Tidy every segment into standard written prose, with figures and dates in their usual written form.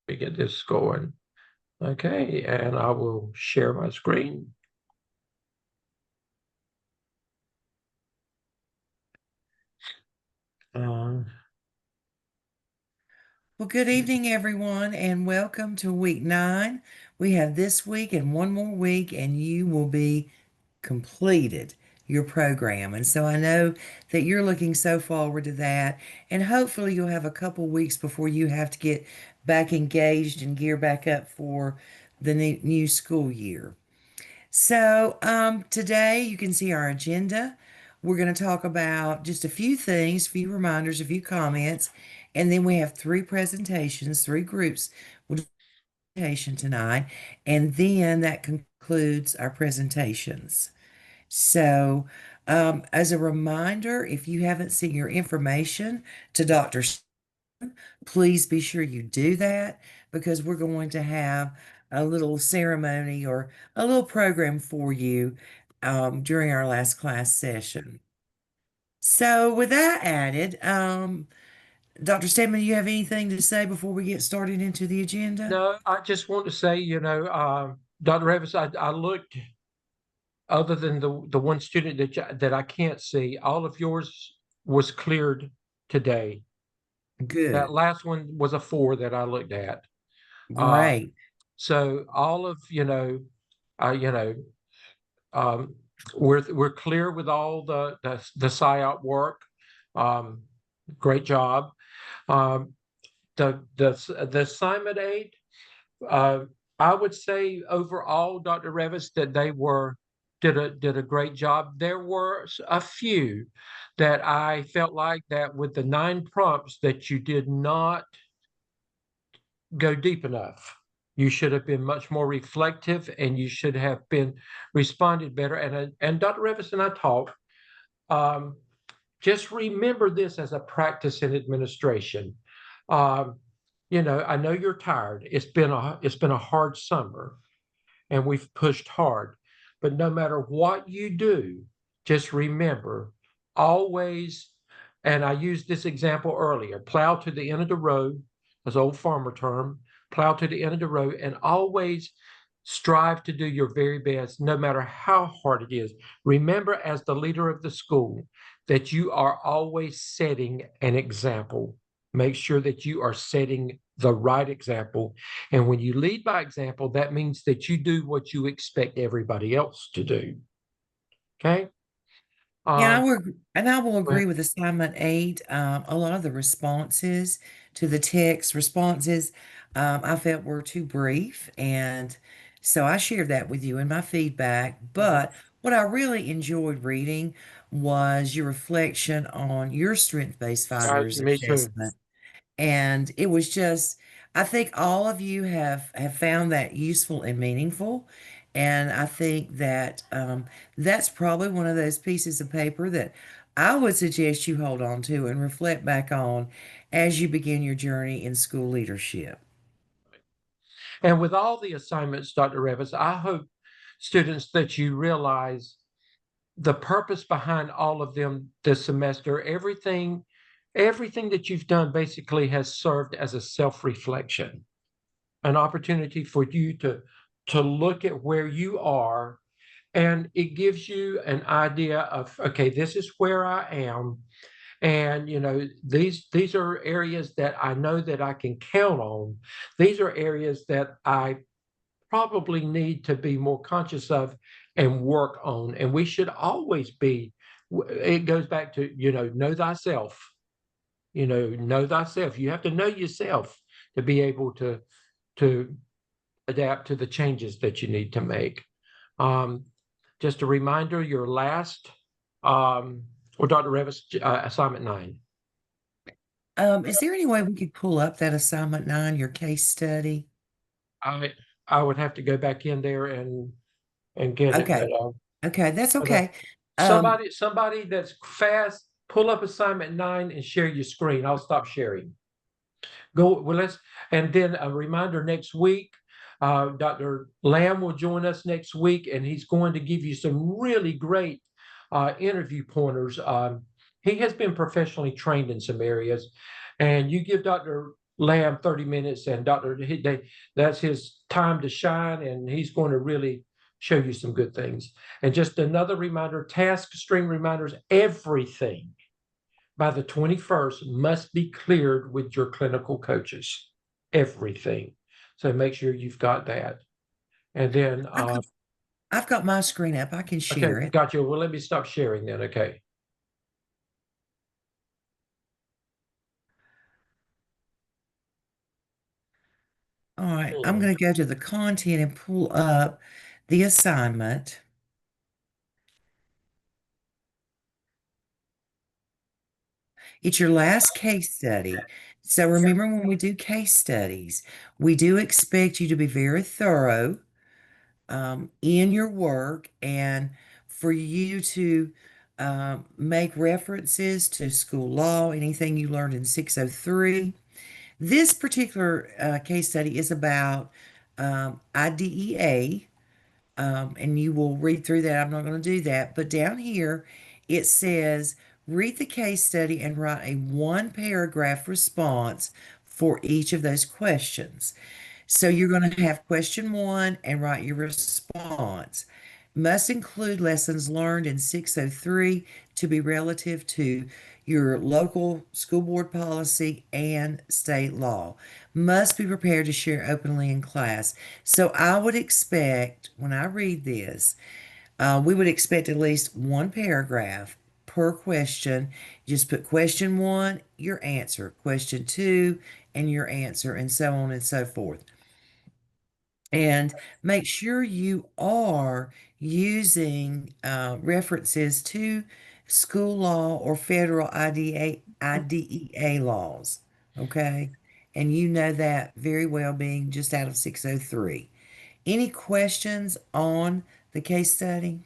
me get this going. Okay, and I will share my screen. Uh, Well, good evening, everyone, and welcome to week 9. We have this week and one more week, and you will be completed your program. And so I know that you're looking so forward to that, and hopefully you'll have a couple weeks before you have to get back engaged and gear back up for the new school year. So, today you can see our agenda. We're going to talk about just a few things, a few reminders, a few comments, and then we have three presentations, three groups. We'll do a presentation tonight, and then that concludes our presentations. So, as a reminder, if you haven't sent your information to Dr. Please be sure you do that because we're going to have a little ceremony or a little program for you during our last class session. So, with that added, Dr. Stedman, do you have anything to say before we get started into the agenda? no, I just want to say, Dr. Evans, I looked, other than the one student that I can't see, all of yours was cleared today. That Good. last one was a 4 that I looked at. Um, Great. so all of, uh, you know, um, we're clear with all the SIOP work. Um, great job. Um, the assignment aid, uh, I would say overall, Dr. Revis, that they did a great job. There were a few that I felt like that with the 9 prompts that you did not go deep enough. You should have been much more reflective, and you should have been responded better. And Dr. Revis and I talked. Um, just remember this as a practice in administration. Um, I know you're tired. It's been a hard summer, and we've pushed hard. But no matter what you do, just remember always, and I used this example earlier, plow to the end of the row, as old farmer term, plow to the end of the row, and always strive to do your very best, no matter how hard it is. Remember, as the leader of the school, that you are always setting an example. Make sure that you are setting the right example. And when you lead by example, that means that you do what you expect everybody else to do. Okay. Yeah, Um, I will well, agree with assignment 8. A lot of the responses to the text responses, I felt were too brief, and so I shared that with you in my feedback. mhm. But what I really enjoyed reading was your reflection on your strength-based finders Me too. assessment. And it was just, I think all of you have found that useful and meaningful. And I think that that's probably one of those pieces of paper that I would suggest you hold on to and reflect back on as you begin your journey in school leadership. And with all the assignments, Dr. Revis, I hope students that you realize the purpose behind all of them this semester. Everything that you've done basically has served as a self-reflection, an opportunity for you to look at where you are, and it gives you an idea of, okay, this is where I am. And these are areas that I know that I can count on. These are areas that I probably need to be more conscious of and work on. And we should always be, it goes back to, know thyself. Know thyself. You have to know yourself to be able to adapt to the changes that you need to make. Um, just a reminder, your last, or Dr. Revis, assignment 9. Is there any way we could pull up that assignment 9, your case study? I I would have to go back in there and get it, Okay. Okay, that's but okay. Um, somebody that's fast, pull up assignment 9 and share your screen. I'll stop sharing. Go, well, and then a reminder, next week, Dr. Lamb will join us next week, and he's going to give you some really great interview pointers. He has been professionally trained in some areas, and you give Dr. Lamb 30 minutes, and that's his time to shine, and he's going to really show you some good things. And just another reminder, task string reminders, everything by the 21st must be cleared with your clinical coaches. Everything. So make sure you've got that. And then, I've got my screen up. I can okay, share it. got you. Well, let me stop sharing then. Okay. All right, I'm going to go to the content and pull up the assignment. It's your last case study. So remember, when we do case studies, we do expect you to be very thorough in your work and for you to make references to school law, anything you learned in 603. This particular case study is about IDEA, and you will read through that. I'm not going to do that. But down here, it says, read the case study and write a one paragraph response for each of those questions. So you're going to have question one and write your response. Must include lessons learned in 603 to be relative to your local school board policy and state law. Must be prepared to share openly in class. So I would expect, when I read this, we would expect at least one paragraph per question. Just put question one, your answer, question two, and your answer, and so on and so forth. And make sure you are using references to school law or federal IDEA laws. Okay. And you know that very well, being just out of 603. Any questions on the case study?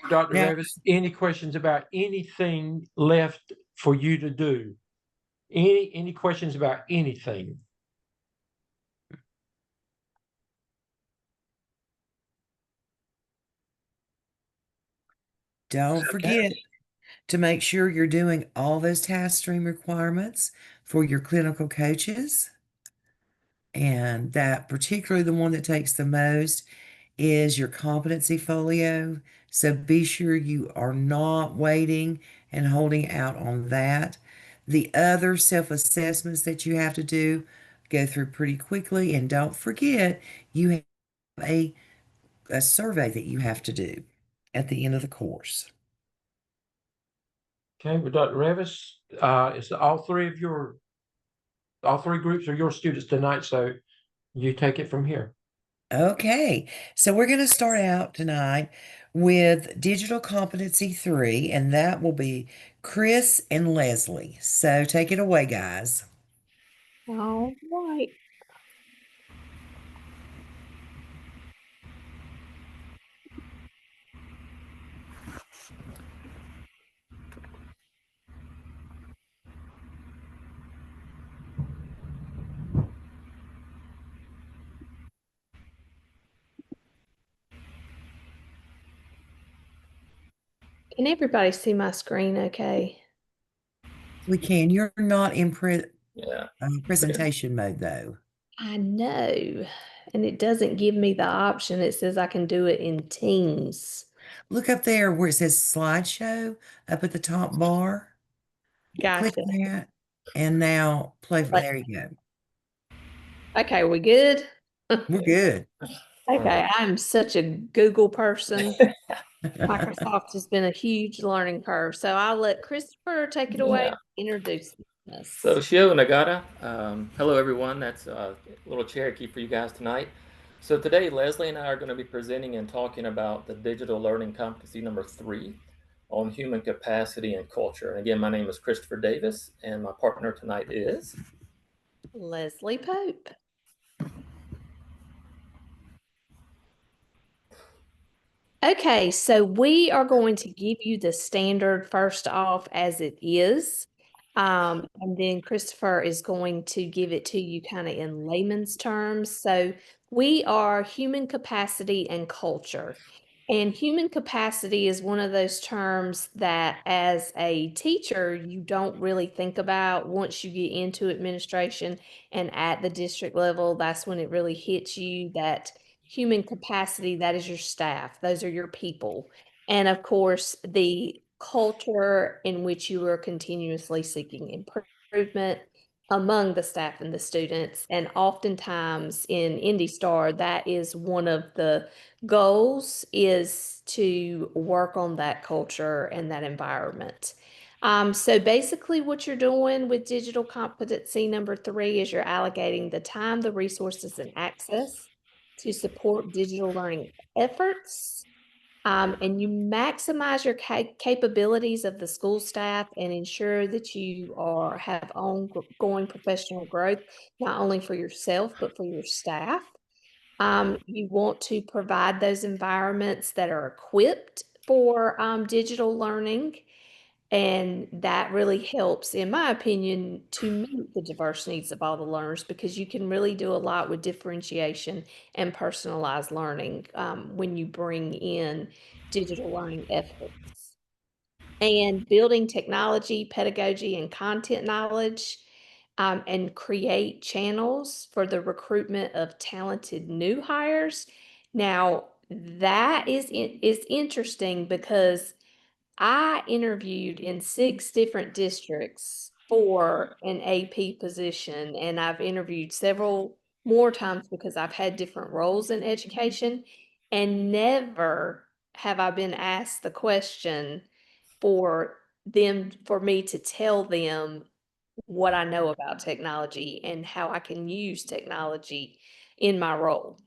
Dr. Now, Revis, any questions about anything left for you to do? Any questions about anything? don't forget to make sure you're doing all those task stream requirements for your clinical coaches. And that particularly the one that takes the most is your competency folio. So be sure you are not waiting and holding out on that. The other self-assessments that you have to do, go through pretty quickly. And don't forget, you have a survey that you have to do at the end of the course. Okay, well, Dr. Revis, it's all three groups are your students tonight, so you take it from here. Okay, so we're going to start out tonight with Digital Competency 3, and that will be Chris and Leslie. So take it away, guys. All right. Can everybody see my screen okay? We can. You're not in Yeah. presentation mode, though. I know, and it doesn't give me the option. It says I can do it in Teams. Look up there where it says slideshow up at the top bar. Click Gotcha. that, and now play. There you go. Okay, we good? We're good. Okay, I'm such a Google person. Microsoft has been a huge learning curve. So I'll let Christopher take it away, Yeah. introduce us. So Shio Nagata, hello everyone. That's a little Cherokee for you guys tonight. So today Leslie and I are going to be presenting and talking about the digital learning competency number 3 on human capacity and culture. And again, my name is Christopher Davis, and my partner tonight is Leslie Pope. Okay, so we are going to give you the standard first off as it is. And then Christopher is going to give it to you kind of in layman's terms. So we are human capacity and culture. And human capacity is one of those terms that as a teacher, you don't really think about once you get into administration and at the district level. That's when it really hits you that human capacity, that is your staff. Those are your people. And of course, the culture in which you are continuously seeking improvement among the staff and the students. And oftentimes in IndyStar, that is one of the goals is to work on that culture and that environment. So basically what you're doing with digital competency number 3 is you're allocating the time, the resources, and access to support digital learning efforts. And you maximize your capabilities of the school staff and ensure that you have ongoing professional growth, not only for yourself, but for your staff. You want to provide those environments that are equipped for digital learning. And that really helps, in my opinion, to meet the diverse needs of all the learners because you can really do a lot with differentiation and personalized learning when you bring in digital learning efforts. And building technology, pedagogy, and content knowledge, and create channels for the recruitment of talented new hires. Now, that is interesting because I interviewed in 6 different districts for an AP position, and I've interviewed several more times because I've had different roles in education, and never have I been asked the question for me to tell them what I know about technology and how I can use technology in my role.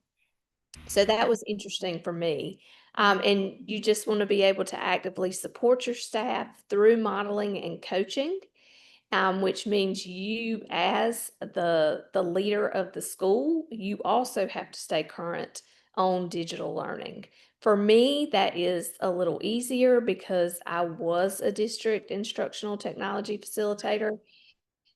So that was interesting for me. And you just want to be able to actively support your staff through modeling and coaching, which means you, as the leader of the school, you also have to stay current on digital learning. For me, that is a little easier because I was a district instructional technology facilitator.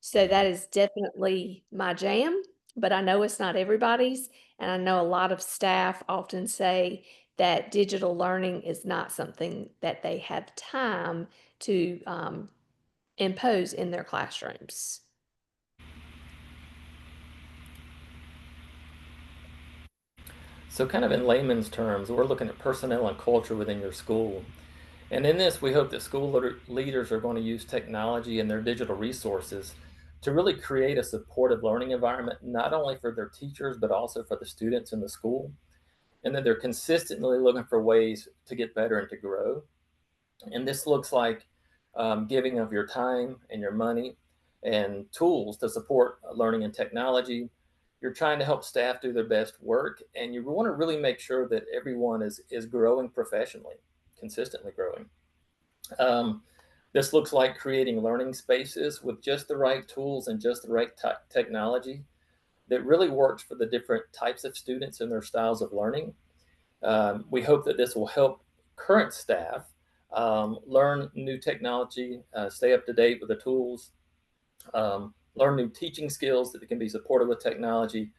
So that is definitely my jam, but I know it's not everybody's. And I know a lot of staff often say that digital learning is not something that they have time to impose in their classrooms. So kind of in layman's terms, we're looking at personnel and culture within your school. And in this, we hope that school leaders are going to use technology and their digital resources to really create a supportive learning environment, not only for their teachers, but also for the students in the school. And then they're consistently looking for ways to get better and to grow. And this looks like giving of your time and your money and tools to support learning and technology. You're trying to help staff do their best work, and you want to really make sure that everyone is growing professionally, consistently growing. This looks like creating learning spaces with just the right tools and just the right technology that really works for the different types of students and their styles of learning. We hope that this will help current staff learn new technology, stay up to date with the tools, learn new teaching skills that can be supported with technology,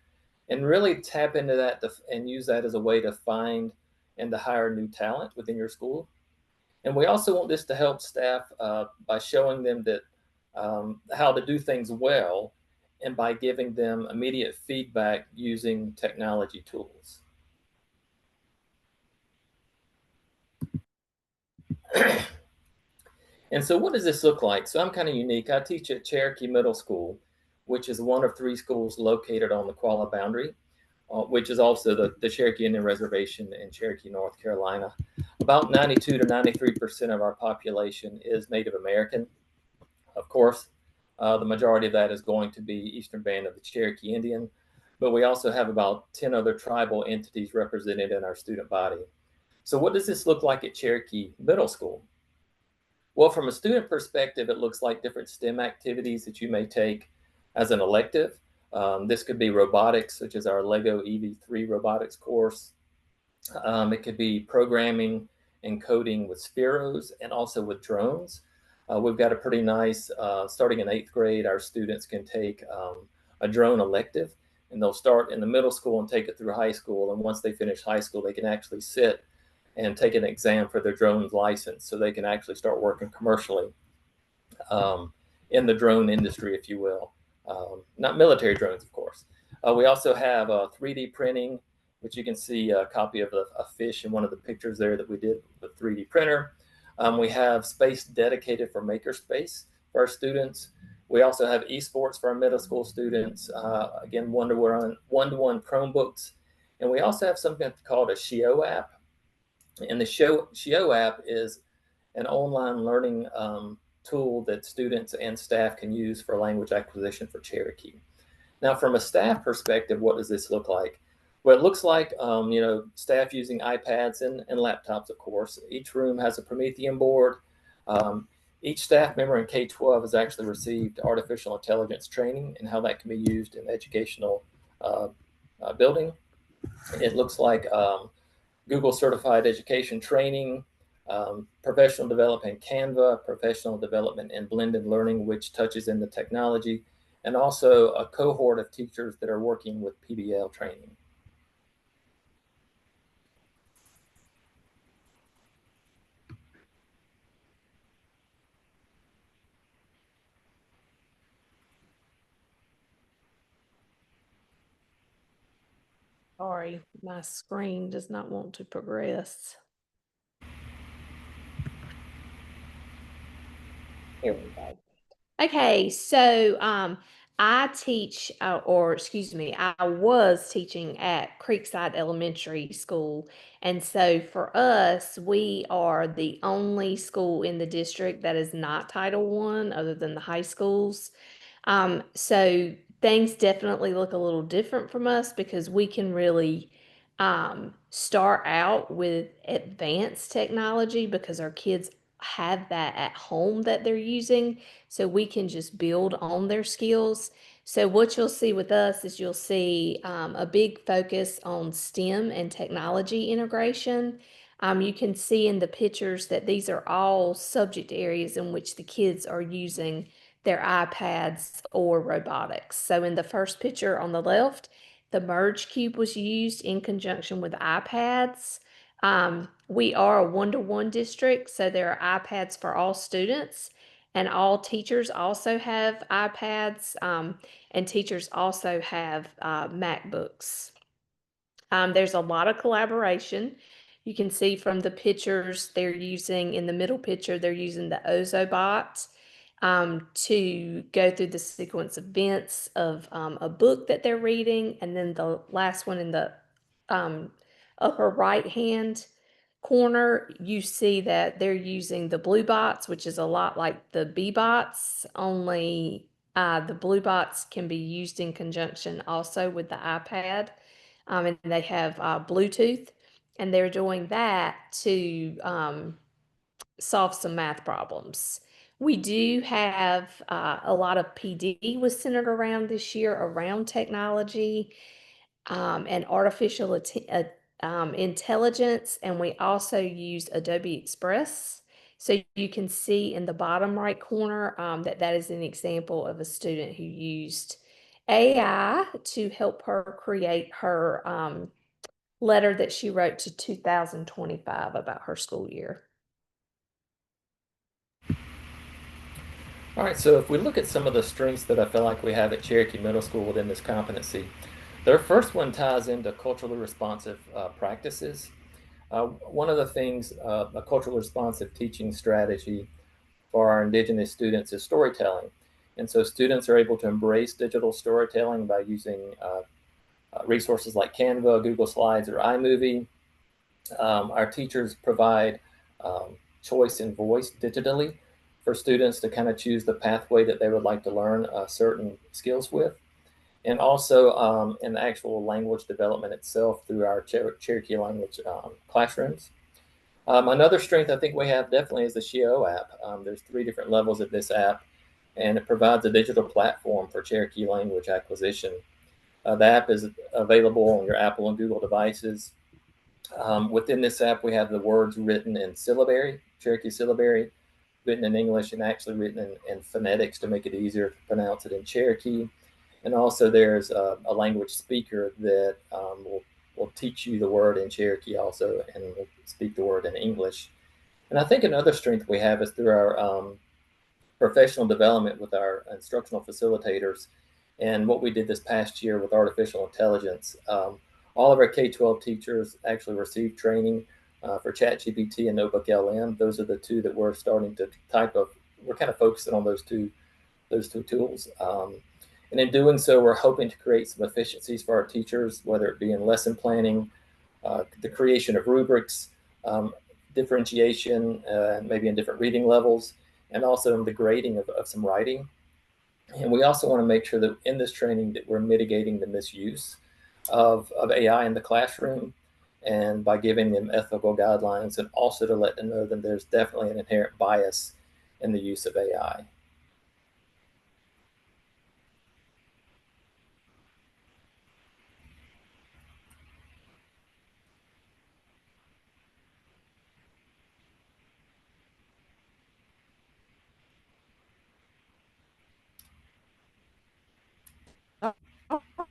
and really tap into that and use that as a way to find and to hire new talent within your school. And we also want this to help staff by showing them that how to do things well and by giving them immediate feedback using technology tools. And so what does this look like? So I'm kind of unique. I teach at Cherokee Middle School, which is one of 3 schools located on the Qualla boundary, which is also the Cherokee Indian Reservation in Cherokee, North Carolina. About 92 to 93% of our population is Native American. Of course, the majority of that is going to be Eastern Band of the Cherokee Indian, but we also have about 10 other tribal entities represented in our student body. So what does this look like at Cherokee Middle School? Well, from a student perspective, it looks like different STEM activities that you may take as an elective. This could be robotics, such as our Lego EV3 robotics course. It could be programming and coding with Spheros and also with drones. We've got a pretty nice, starting in 8th grade, our students can take a drone elective, and they'll start in the middle school and take it through high school. And once they finish high school, they can actually sit and take an exam for their drone license so they can actually start working commercially in the drone industry, if you will. Not military drones, of course. We also have 3D printing, which you can see a copy of a fish in one of the pictures there that we did with 3D printer. We have space dedicated for makerspace for our students. We also have esports for our middle school students. Again, one-to-one Chromebooks. And we also have something called a Shio app. And the Shio app is an online learning tool that students and staff can use for language acquisition for Cherokee. Now, from a staff perspective, what does this look like? Well, it looks like, staff using iPads and laptops, of course. Each room has a Promethean board. Each staff member in K-12 has actually received artificial intelligence training and how that can be used in educational building. It looks like Google certified education training, professional development Canva, professional development and blended learning, which touches into technology, and also a cohort of teachers that are working with PBL training. Sorry, my screen does not want to progress. Here we go. Okay, so I teach, or excuse me, I was teaching at Creekside Elementary School. And so for us, we are the only school in the district that is not Title I other than the high schools. So things definitely look a little different from us because we can really start out with advanced technology because our kids have that at home that they're using. So we can just build on their skills. So what you'll see with us is you'll see a big focus on STEM and technology integration. You can see in the pictures that these are all subject areas in which the kids are using their iPads or robotics. So in the first picture on the left, the merge cube was used in conjunction with iPads. We are a one-to-one district, so there are iPads for all students, and all teachers also have iPads, and teachers also have MacBooks. There's a lot of collaboration. You can see from the pictures they're using, in the middle picture, they're using the Ozobot to go through the sequence of events of a book that they're reading. And then the last one in the upper right hand corner, you see that they're using the blue bots, which is a lot like the B bots, only the blue bots can be used in conjunction also with the iPad. And they have Bluetooth, and they're doing that to solve some math problems. We do have a lot of PD was centered around this year around technology and artificial intelligence, and we also use Adobe Express. So you can see in the bottom right corner that is an example of a student who used AI to help her create her letter that she wrote to 2025 about her school year. All right, so if we look at some of the strengths that I feel like we have at Cherokee Middle School within this competency, their first one ties into culturally responsive practices. One of the things, a culturally responsive teaching strategy for our Indigenous students is storytelling. And so students are able to embrace digital storytelling by using resources like Canva, Google Slides, or iMovie. Our teachers provide choice and voice digitally for students to kind of choose the pathway that they would like to learn certain skills with. And also in the actual language development itself through our Cherokee language classrooms. Another strength I think we have definitely is the Shio app. There's 3 different levels of this app, and it provides a digital platform for Cherokee language acquisition. The app is available on your Apple and Google devices. Within this app, we have the words written in syllabary, Cherokee syllabary, written in English and actually written in phonetics to make it easier to pronounce it in Cherokee. And also there's a language speaker that will will teach you the word in Cherokee also, and will speak the word in English. And I think another strength we have is through our professional development with our instructional facilitators. And what we did this past year with artificial intelligence, all of our K-12 teachers actually received training for ChatGPT and Notebook LM. Those are the two that we're starting to we're kind of focusing on those two tools. And in doing so, we're hoping to create some efficiencies for our teachers, whether it be in lesson planning, the creation of rubrics, differentiation, maybe in different reading levels, and also in the grading of some writing. And we also want to make sure that in this training that we're mitigating the misuse of AI in the classroom, and by giving them ethical guidelines, and also to let them know that there's definitely an inherent bias in the use of AI.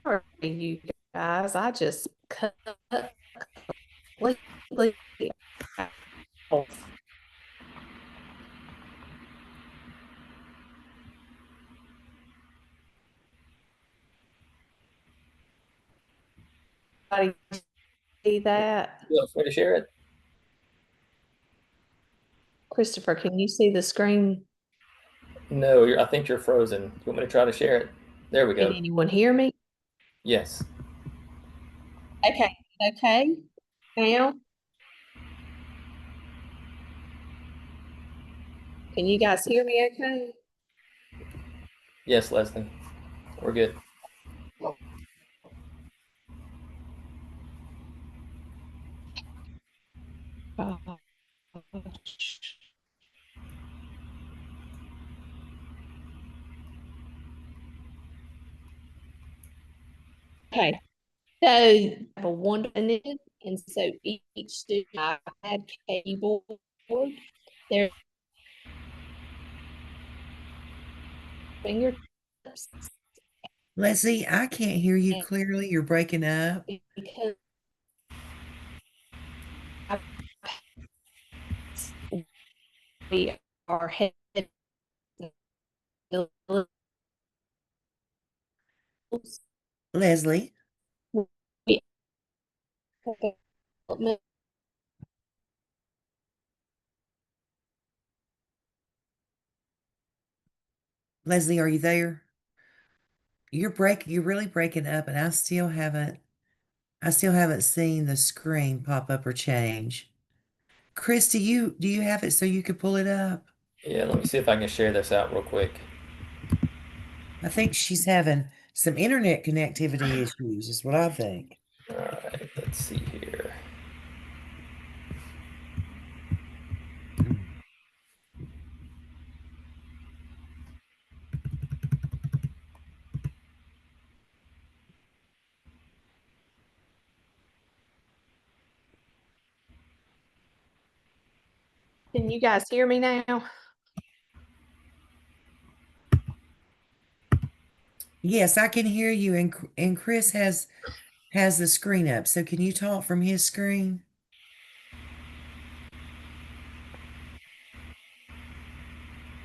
Sorry, you guys, I just cut completely off. Anybody see that? You want me to share it? Christopher, can you see the screen? No, I think you're frozen. You want me to try to share it? There we Can go. anyone hear me? Yes. Okay, okay. Now, can you guys hear me okay? Yes, Leslie. We're good. Gosh. Okay, so I have a one initiative, and so each student iPad keyboard, their fingertips, Leslie, I can't hear you and clearly. You're breaking up. because we are headed Leslie, we Leslie, are you there? You're really breaking up, and I still haven't seen the screen pop up or change. Chris, do you have it so you could pull it up? Yeah, let me see if I can share this out real quick. I think she's having some internet connectivity issues, is what I think. All right, let's see here. Can you guys hear me now? Yes, I can hear you, and Chris has the screen up. So can you talk from his screen?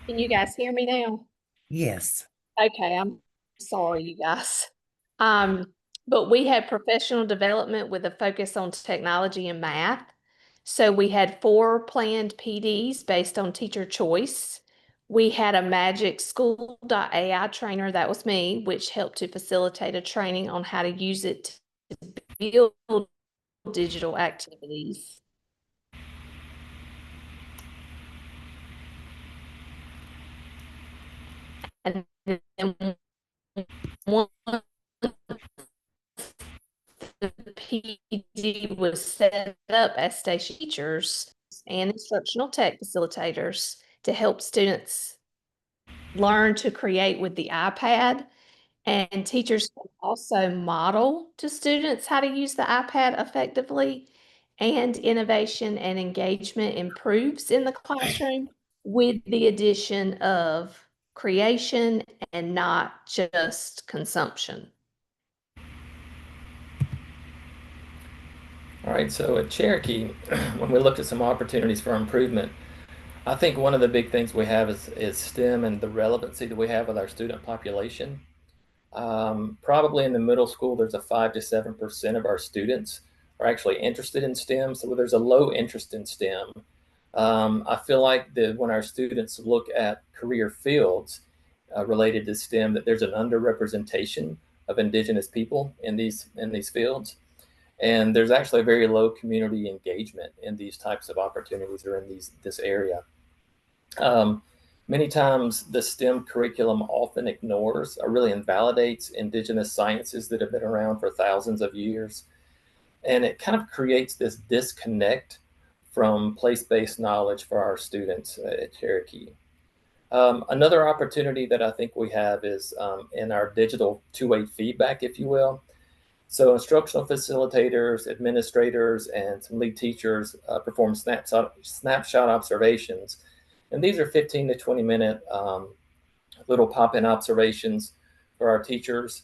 Can you guys hear me now? Yes. Okay, I'm sorry, you guys. But we had professional development with a focus on technology and math. So we had 4 planned PDs based on teacher choice. We had a Magic School AI trainer, that was me, which helped to facilitate a training on how to use it to build digital activities. And then one the PD was set up as station teachers and instructional tech facilitators to help students learn to create with the iPad. And teachers can also model to students how to use the iPad effectively, and innovation and engagement improves in the classroom with the addition of creation and not just consumption. All right, so at Cherokee, when we look at some opportunities for improvement, I think one of the big things we have is STEM and the relevancy that we have with our student population. Probably in the middle school, there's a 5 to 7% of our students are actually interested in STEM. So there's a low interest in STEM. I feel like that when our students look at career fields related to STEM, that there's an underrepresentation of Indigenous people in these fields. And there's actually a very low community engagement in these types of opportunities or in this area. Many times the STEM curriculum often ignores or really invalidates Indigenous sciences that have been around for thousands of years. And it kind of creates this disconnect from place-based knowledge for our students at Cherokee. Another opportunity that I think we have is in our digital two-way feedback, if you will. So instructional facilitators, administrators, and some lead teachers perform snapshot observations. And these are 15 to 20 minute little pop-in observations for our teachers.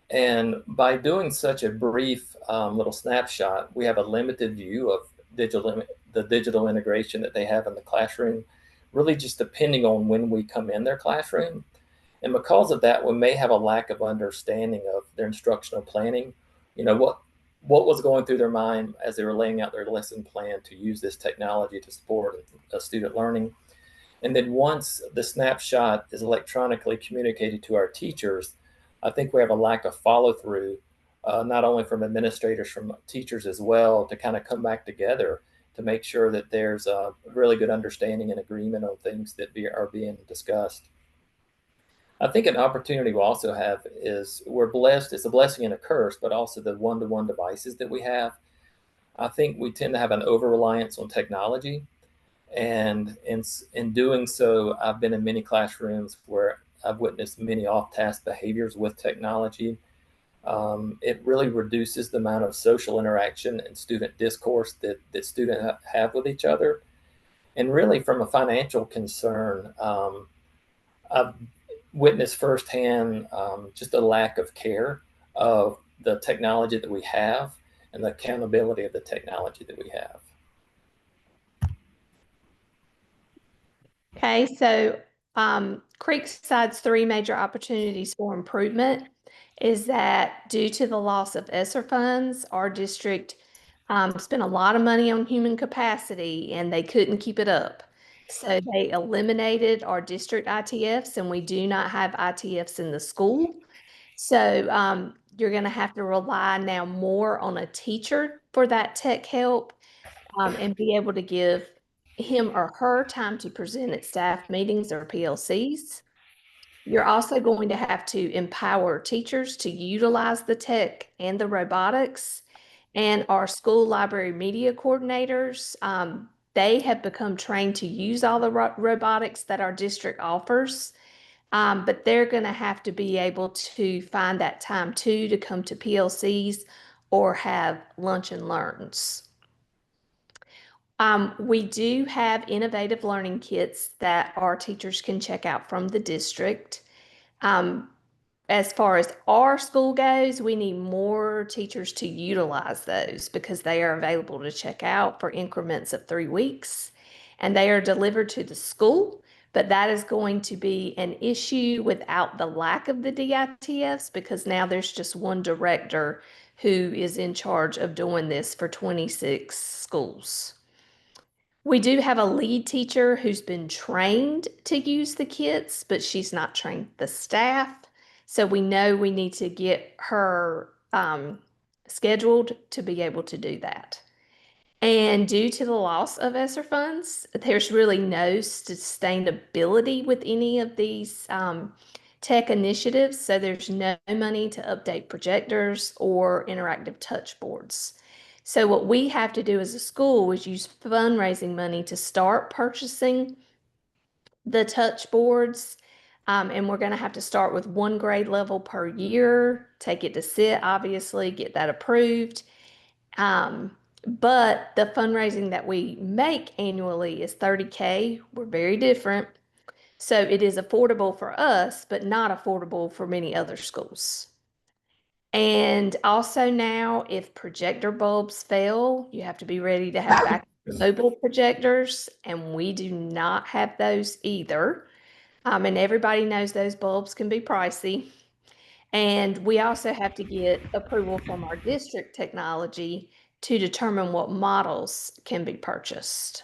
And by doing such a brief little snapshot, we have a limited view of the digital integration that they have in the classroom, really just depending on when we come in their classroom. And because of that, we may have a lack of understanding of their instructional planning. What was going through their mind as they were laying out their lesson plan to use this technology to support student learning. And then once the snapshot is electronically communicated to our teachers, I think we have a lack of follow through, not only from administrators, from teachers as well, to kind of come back together to make sure that there's a really good understanding and agreement on things that are being discussed. I think an opportunity we also have is we're blessed. It's a blessing and a curse, but also the one-to-one devices that we have. I think we tend to have an over-reliance on technology. And in doing so, I've been in many classrooms where I've witnessed many off-task behaviors with technology. It really reduces the amount of social interaction and student discourse that students have with each other. And really from a financial concern, I've witnessed firsthand just a lack of care of the technology that we have and the accountability of the technology that we have. Okay, so Creekside's three major opportunities for improvement is that due to the loss of ESSER funds, our district spent a lot of money on human capacity and they couldn't keep it up. So they eliminated our district ITFs and we do not have ITFs in the school. So you're going to have to rely now more on a teacher for that tech help and be able to give him or her time to present at staff meetings or PLCs. You're also going to have to empower teachers to utilize the tech and the robotics. And our school library media coordinators, they have become trained to use all the robotics that our district offers. But they're going to have to be able to find that time too to come to PLCs or have lunch and learns. We do have innovative learning kits that our teachers can check out from the district. As far as our school goes, we need more teachers to utilize those because they are available to check out for increments of 3 weeks and they are delivered to the school. But that is going to be an issue without the lack of the DITFs because now there's just one director who is in charge of doing this for 26 schools. We do have a lead teacher who's been trained to use the kits, but she's not trained the staff. So we know we need to get her scheduled to be able to do that. And due to the loss of ESSER funds, there's really no sustainability with any of these tech initiatives. So there's no money to update projectors or interactive touch boards. So what we have to do as a school is use fundraising money to start purchasing the touch boards. And we're going to have to start with one grade level per year, take it to sit, obviously, get that approved. But the fundraising that we make annually is $30K. We're very different. So it is affordable for us, but not affordable for many other schools. And also now, if projector bulbs fail, you have to be ready to have backup mobile projectors, and we do not have those either. And everybody knows those bulbs can be pricey. And we also have to get approval from our district technology to determine what models can be purchased.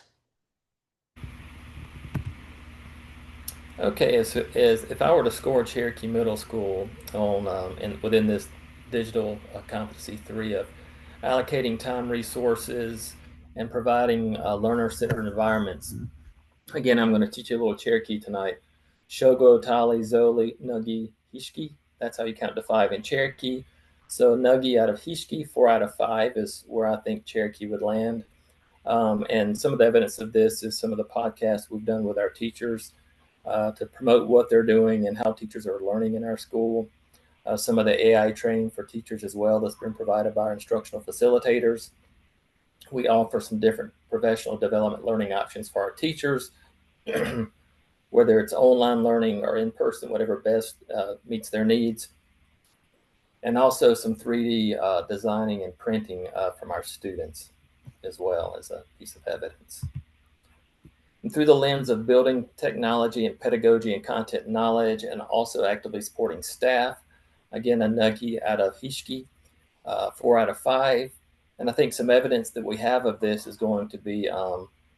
Okay, as if I were to score Cherokee Middle School on within this digital competency 3 of allocating time, resources, and providing learner-centered environments. Again, I'm going to teach you a little Cherokee tonight. Shogo, Tali, Zoli, Nugi, Hishki. That's how you count to 5 in Cherokee. So Nugi out of Hishki, 4 out of 5 is where I think Cherokee would land. And some of the evidence of this is some of the podcasts we've done with our teachers to promote what they're doing and how teachers are learning in our school. Some of the AI training for teachers as well that's been provided by our instructional facilitators. We offer some different professional development learning options for our teachers, whether it's online learning or in person, whatever best meets their needs. And also some 3D designing and printing from our students as well as a piece of evidence. And through the lens of building technology and pedagogy and content knowledge, and also actively supporting staff. Again, a Nugi out of Hishki, 4 out of 5. And I think some evidence that we have of this is going to be,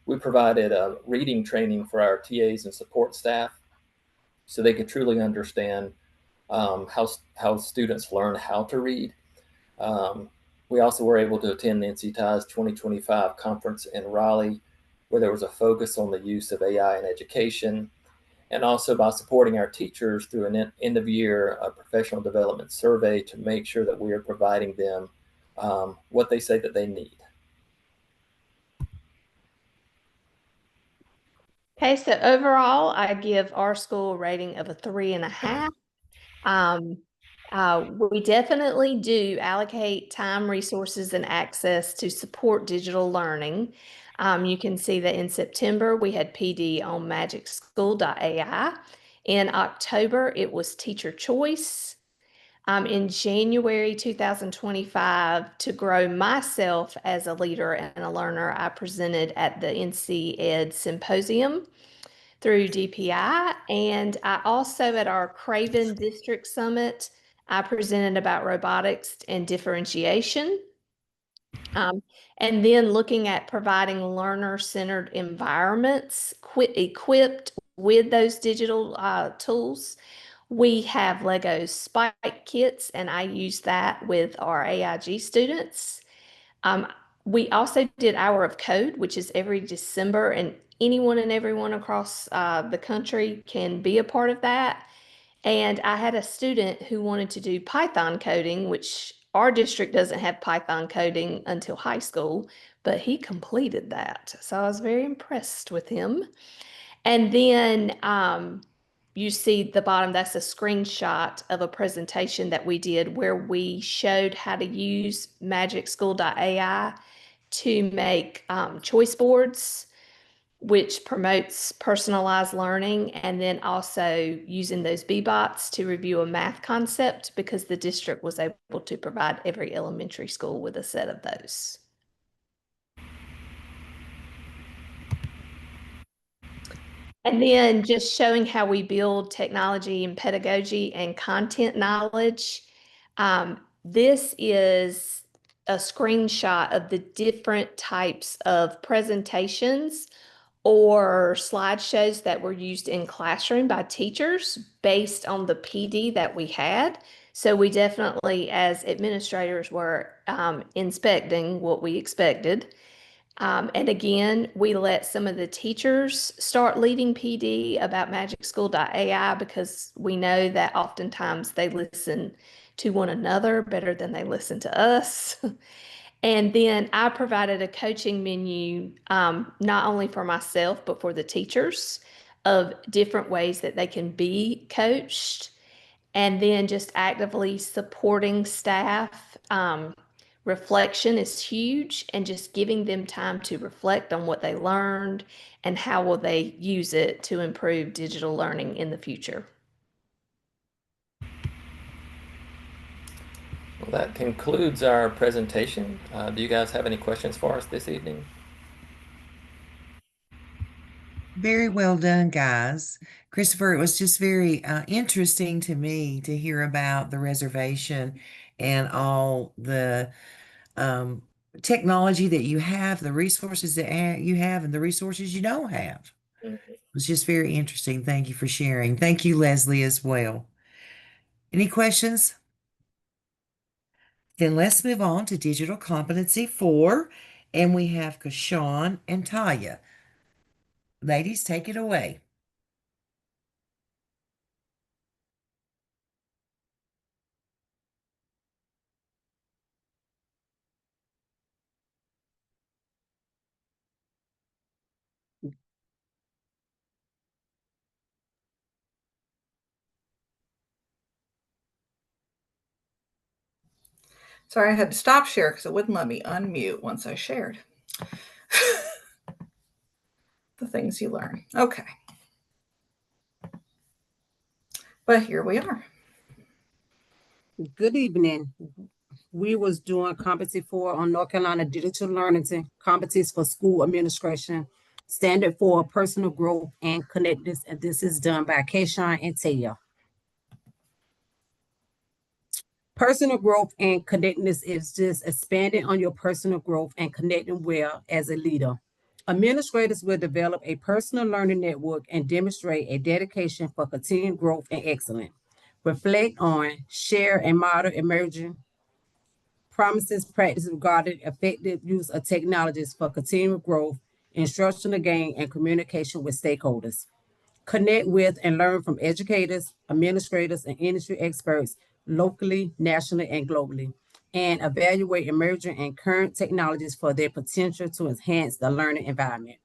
we provided a reading training for our TAs and support staff so they could truly understand how students learn how to read. We also were able to attend the NCTI's 2025 conference in Raleigh, where there was a focus on the use of AI in education, and also by supporting our teachers through an end of year professional development survey to make sure that we are providing them what they say that they need. Okay, so overall, I give our school a rating of a 3.5. We definitely do allocate time, resources, and access to support digital learning. You can see that in September, we had PD on magicschool.ai. In October, it was teacher choice. In January 2025, to grow myself as a leader and a learner, I presented at the NC Ed Symposium through DPI. And I also, at our Craven District Summit, I presented about robotics and differentiation. And then looking at providing learner-centered environments equipped with those digital tools. We have Lego Spike Kits, and I use that with our AIG students. We also did Hour of Code, which is every December, and anyone and everyone across the country can be a part of that. And I had a student who wanted to do Python coding, which our district doesn't have Python coding until high school, but he completed that. So I was very impressed with him. And then you see the bottom, that's a screenshot of a presentation that we did where we showed how to use magicschool.ai to make choice boards, which promotes personalized learning, and then also using those B-bots to review a math concept because the district was able to provide every elementary school with a set of those. And then just showing how we build technology and pedagogy and content knowledge. This is a screenshot of the different types of presentations or slideshows that were used in classroom by teachers based on the PD that we had. So we definitely, as administrators, were inspecting what we expected. And again, we let some of the teachers start leading PD about magicschool.ai because we know that oftentimes they listen to one another better than they listen to us. And then I provided a coaching menu, not only for myself, but for the teachers of different ways that they can be coached. And then just actively supporting staff. Reflection is huge, and just giving them time to reflect on what they learned and how will they use it to improve digital learning in the future. Well, that concludes our presentation. Do you guys have any questions for us this evening? Very well done, guys. Christopher, it was just very interesting to me to hear about the reservation and all the um, technology that you have, the resources that you have, and the resources you don't have. Mhm. It was just very interesting. Thank you for sharing. Thank you, Leslie, as well. Any questions? Then let's move on to Digital Competency 4, and we have Kashawn and Taya. Ladies, take it away. Sorry, I had to stop share because it wouldn't let me unmute once I shared. The things you learn. Okay. But here we are. Good evening. We was doing competency 4 on North Carolina digital learning competencies for school administration, standard for personal growth and connectedness. And this is done by Kayshawn and Taya. Personal growth and connectedness is just expanding on your personal growth and connecting well as a leader. Administrators will develop a personal learning network and demonstrate a dedication for continued growth and excellence. Reflect on, share, and model emerging promises, practice regarding effective use of technologies for continued growth, instructional gain, and communication with stakeholders. Connect with and learn from educators, administrators, and industry experts locally, nationally, and globally, and evaluate emerging and current technologies for their potential to enhance the learning environment.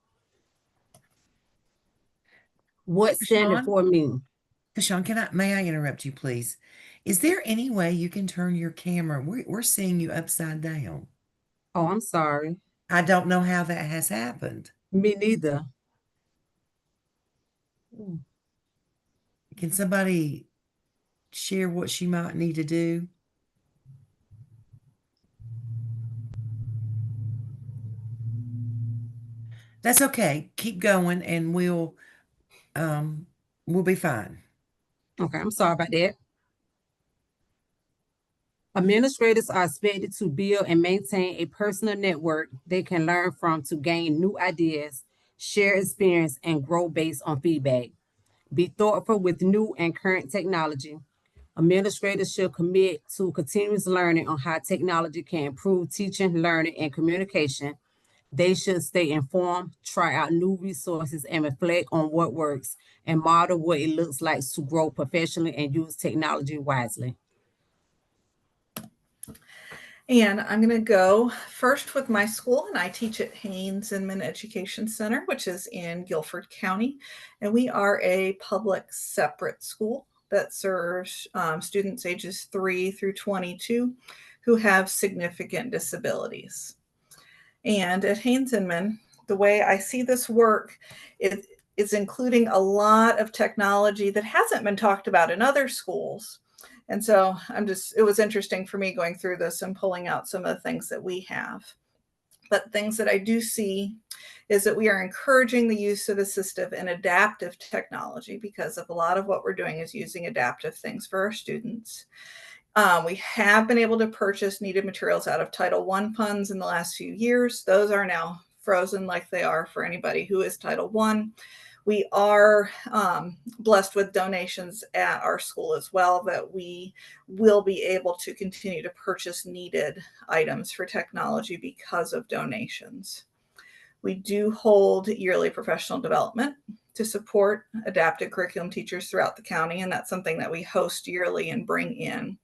What standard Kashawn? for mean? Kashawn, may I interrupt you, please? Is there any way you can turn your camera? We're seeing you upside down. Oh, I'm sorry. I don't know how that has happened. Me neither. Can somebody share what she might need to do? That's okay. Keep going and we'll be fine. Okay, I'm sorry about that. Administrators are expected to build and maintain a personal network they can learn from to gain new ideas, share experience, and grow based on feedback. Be thoughtful with new and current technology. Administrators should commit to continuous learning on how technology can improve teaching, learning, and communication. They should stay informed, try out new resources, and reflect on what works and model what it looks like to grow professionally and use technology wisely. And I'm going to go first with my school, and I teach at Haynes Inman Education Center, which is in Guilford County. And we are a public separate school that serves students ages 3 through 22 who have significant disabilities. And at Haynes Inman, the way I see this work is including a lot of technology that hasn't been talked about in other schools. And so it was interesting for me going through this and pulling out some of the things that we have. But things that I do see is that we are encouraging the use of assistive and adaptive technology because of a lot of what we're doing is using adaptive things for our students. We have been able to purchase needed materials out of Title I funds in the last few years. Those are now frozen like they are for anybody who is Title I. We are blessed with donations at our school as well that we will be able to continue to purchase needed items for technology because of donations. We do hold yearly professional development to support adapted curriculum teachers throughout the county, and that's something that we host yearly and bring in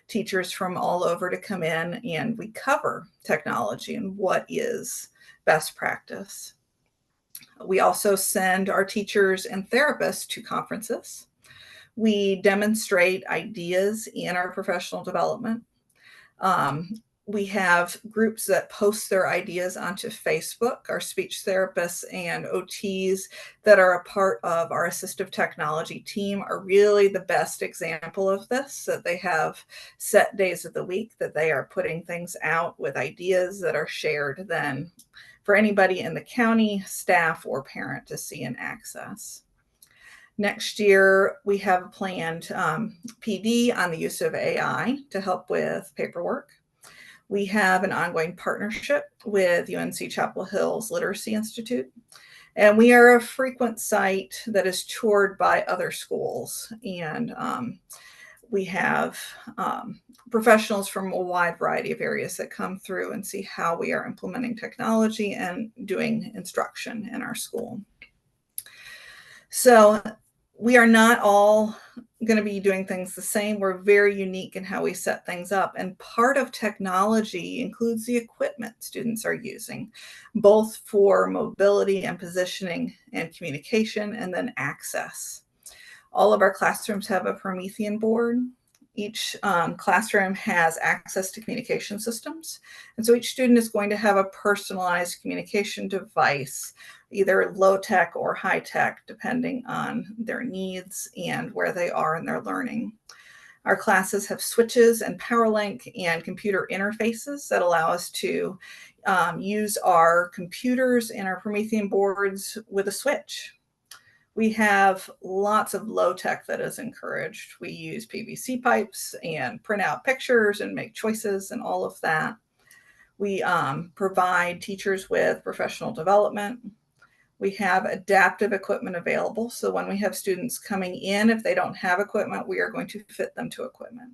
teachers from all over to come in, and we cover technology and what is best practice. We also send our teachers and therapists to conferences. We demonstrate ideas in our professional development. We have groups that post their ideas onto Facebook. Our speech therapists and OTs that are a part of our assistive technology team are really the best example of this, that they have set days of the week that they are putting things out with ideas that are shared then for anybody in the county, staff, or parent to see and access. Next year, we have a planned PD on the use of AI to help with paperwork. We have an ongoing partnership with UNC Chapel Hill's Literacy Institute, and we are a frequent site that is toured by other schools. And we have professionals from a wide variety of areas that come through and see how we are implementing technology and doing instruction in our school. So we are not all going to be doing things the same. We're very unique in how we set things up. And part of technology includes the equipment students are using, both for mobility and positioning and communication, and then access. All of our classrooms have a Promethean board. Each classroom has access to communication systems. And so each student is going to have a personalized communication device, either low tech or high tech, depending on their needs and where they are in their learning. Our classes have switches and power link and computer interfaces that allow us to use our computers and our Promethean boards with a switch. We have lots of low tech that is encouraged. We use PVC pipes and print out pictures and make choices and all of that. We provide teachers with professional development. We have adaptive equipment available. So when we have students coming in, if they don't have equipment, we are going to fit them to equipment.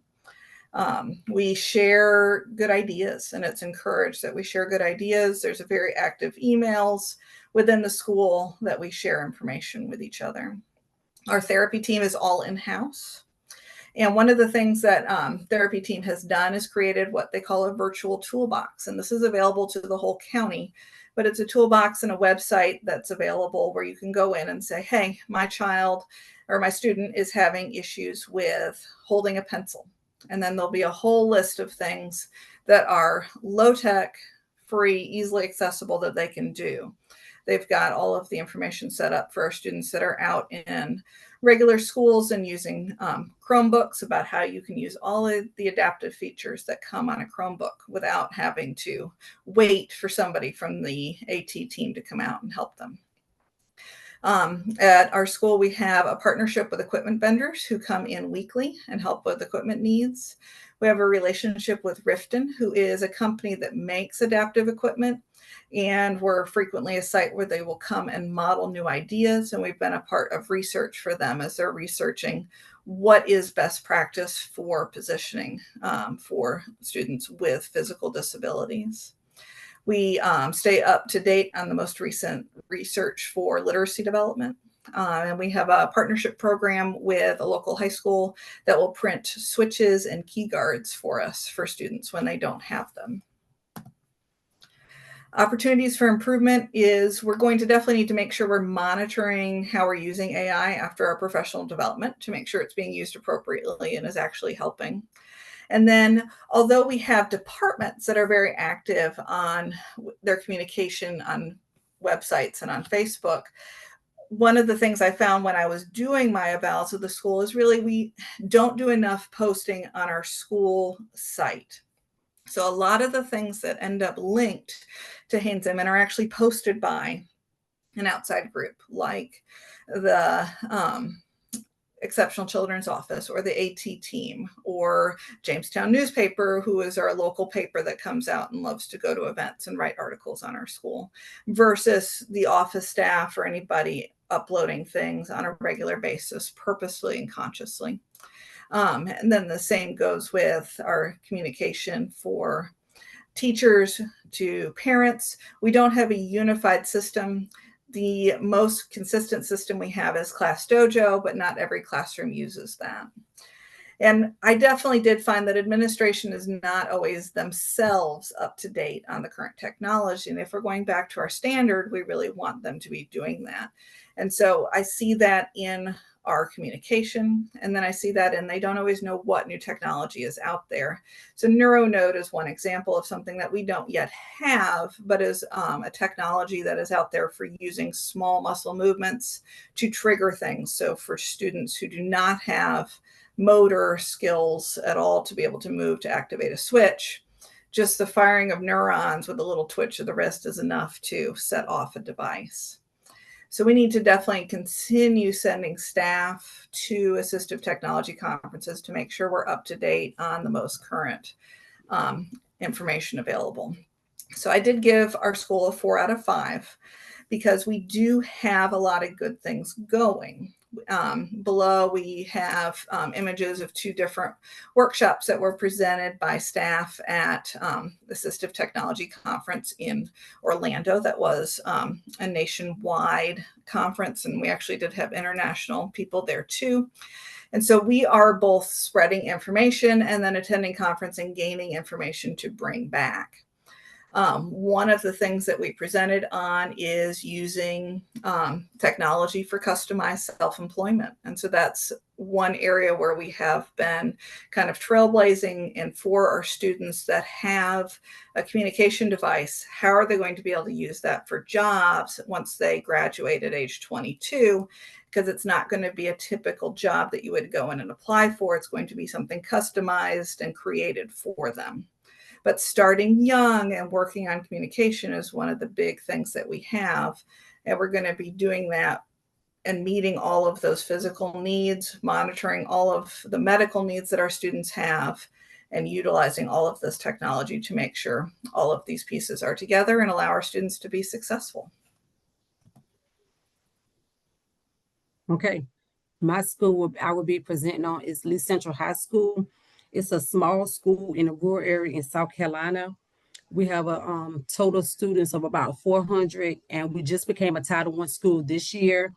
We share good ideas, and it's encouraged that we share good ideas. There's a very active emails within the school that we share information with each other. Our therapy team is all in-house. And one of the things that therapy team has done is created what they call a virtual toolbox. And this is available to the whole county, but it's a toolbox and a website that's available where you can go in and say, hey, my child or my student is having issues with holding a pencil. And then there'll be a whole list of things that are low tech, free, easily accessible that they can do. They've got all of the information set up for our students that are out in regular schools and using Chromebooks about how you can use all of the adaptive features that come on a Chromebook without having to wait for somebody from the AT team to come out and help them. At our school, we have a partnership with equipment vendors who come in weekly and help with equipment needs. We have a relationship with Riften, who is a company that makes adaptive equipment. And we're frequently a site where they will come and model new ideas. And we've been a part of research for them as they're researching what is best practice for positioning for students with physical disabilities. We stay up to date on the most recent research for literacy development. And we have a partnership program with a local high school that will print switches and key guards for us for students when they don't have them. Opportunities for improvement is we're going to definitely need to make sure we're monitoring how we're using AI after our professional development to make sure it's being used appropriately and is actually helping. And then, although we have departments that are very active on their communication on websites and on Facebook, one of the things I found when I was doing my evals with the school is really we don't do enough posting on our school site. So a lot of the things that end up linked to Haynes Inman are actually posted by an outside group like the Exceptional Children's Office or the AT team or Jamestown Newspaper, who is our local paper that comes out and loves to go to events and write articles on our school, versus the office staff or anybody uploading things on a regular basis, purposely and consciously. And then the same goes with our communication for teachers to parents. We don't have a unified system. The most consistent system we have is Class Dojo, but not every classroom uses that. And I definitely did find that administration is not always themselves up to date on the current technology. And if we're going back to our standard, we really want them to be doing that. And so I see that in our communication. And then I see that, and they don't always know what new technology is out there. So NeuroNode is one example of something that we don't yet have, but is a technology that is out there for using small muscle movements to trigger things. So for students who do not have motor skills at all to be able to move to activate a switch, just the firing of neurons with a little twitch of the wrist is enough to set off a device. So we need to definitely continue sending staff to assistive technology conferences to make sure we're up to date on the most current information available. So I did give our school a 4 out of 5 because we do have a lot of good things going. Below we have images of 2 different workshops that were presented by staff at the Assistive Technology Conference in Orlando. That was a nationwide conference, and we actually did have international people there too. And so we are both spreading information and then attending conference and gaining information to bring back. One of the things that we presented on is using technology for customized self-employment. And so that's one area where we have been kind of trailblazing. And for our students that have a communication device, how are they going to be able to use that for jobs once they graduate at age 22? Because it's not going to be a typical job that you would go in and apply for. It's going to be something customized and created for them. But starting young and working on communication is one of the big things that we have. And we're going to be doing that and meeting all of those physical needs, monitoring all of the medical needs that our students have, and utilizing all of this technology to make sure all of these pieces are together and allow our students to be successful. Okay. My school I will be presenting on is Lee Central High School. It's a small school in a rural area in South Carolina. We have a total students of about 400, and we just became a Title I school this year.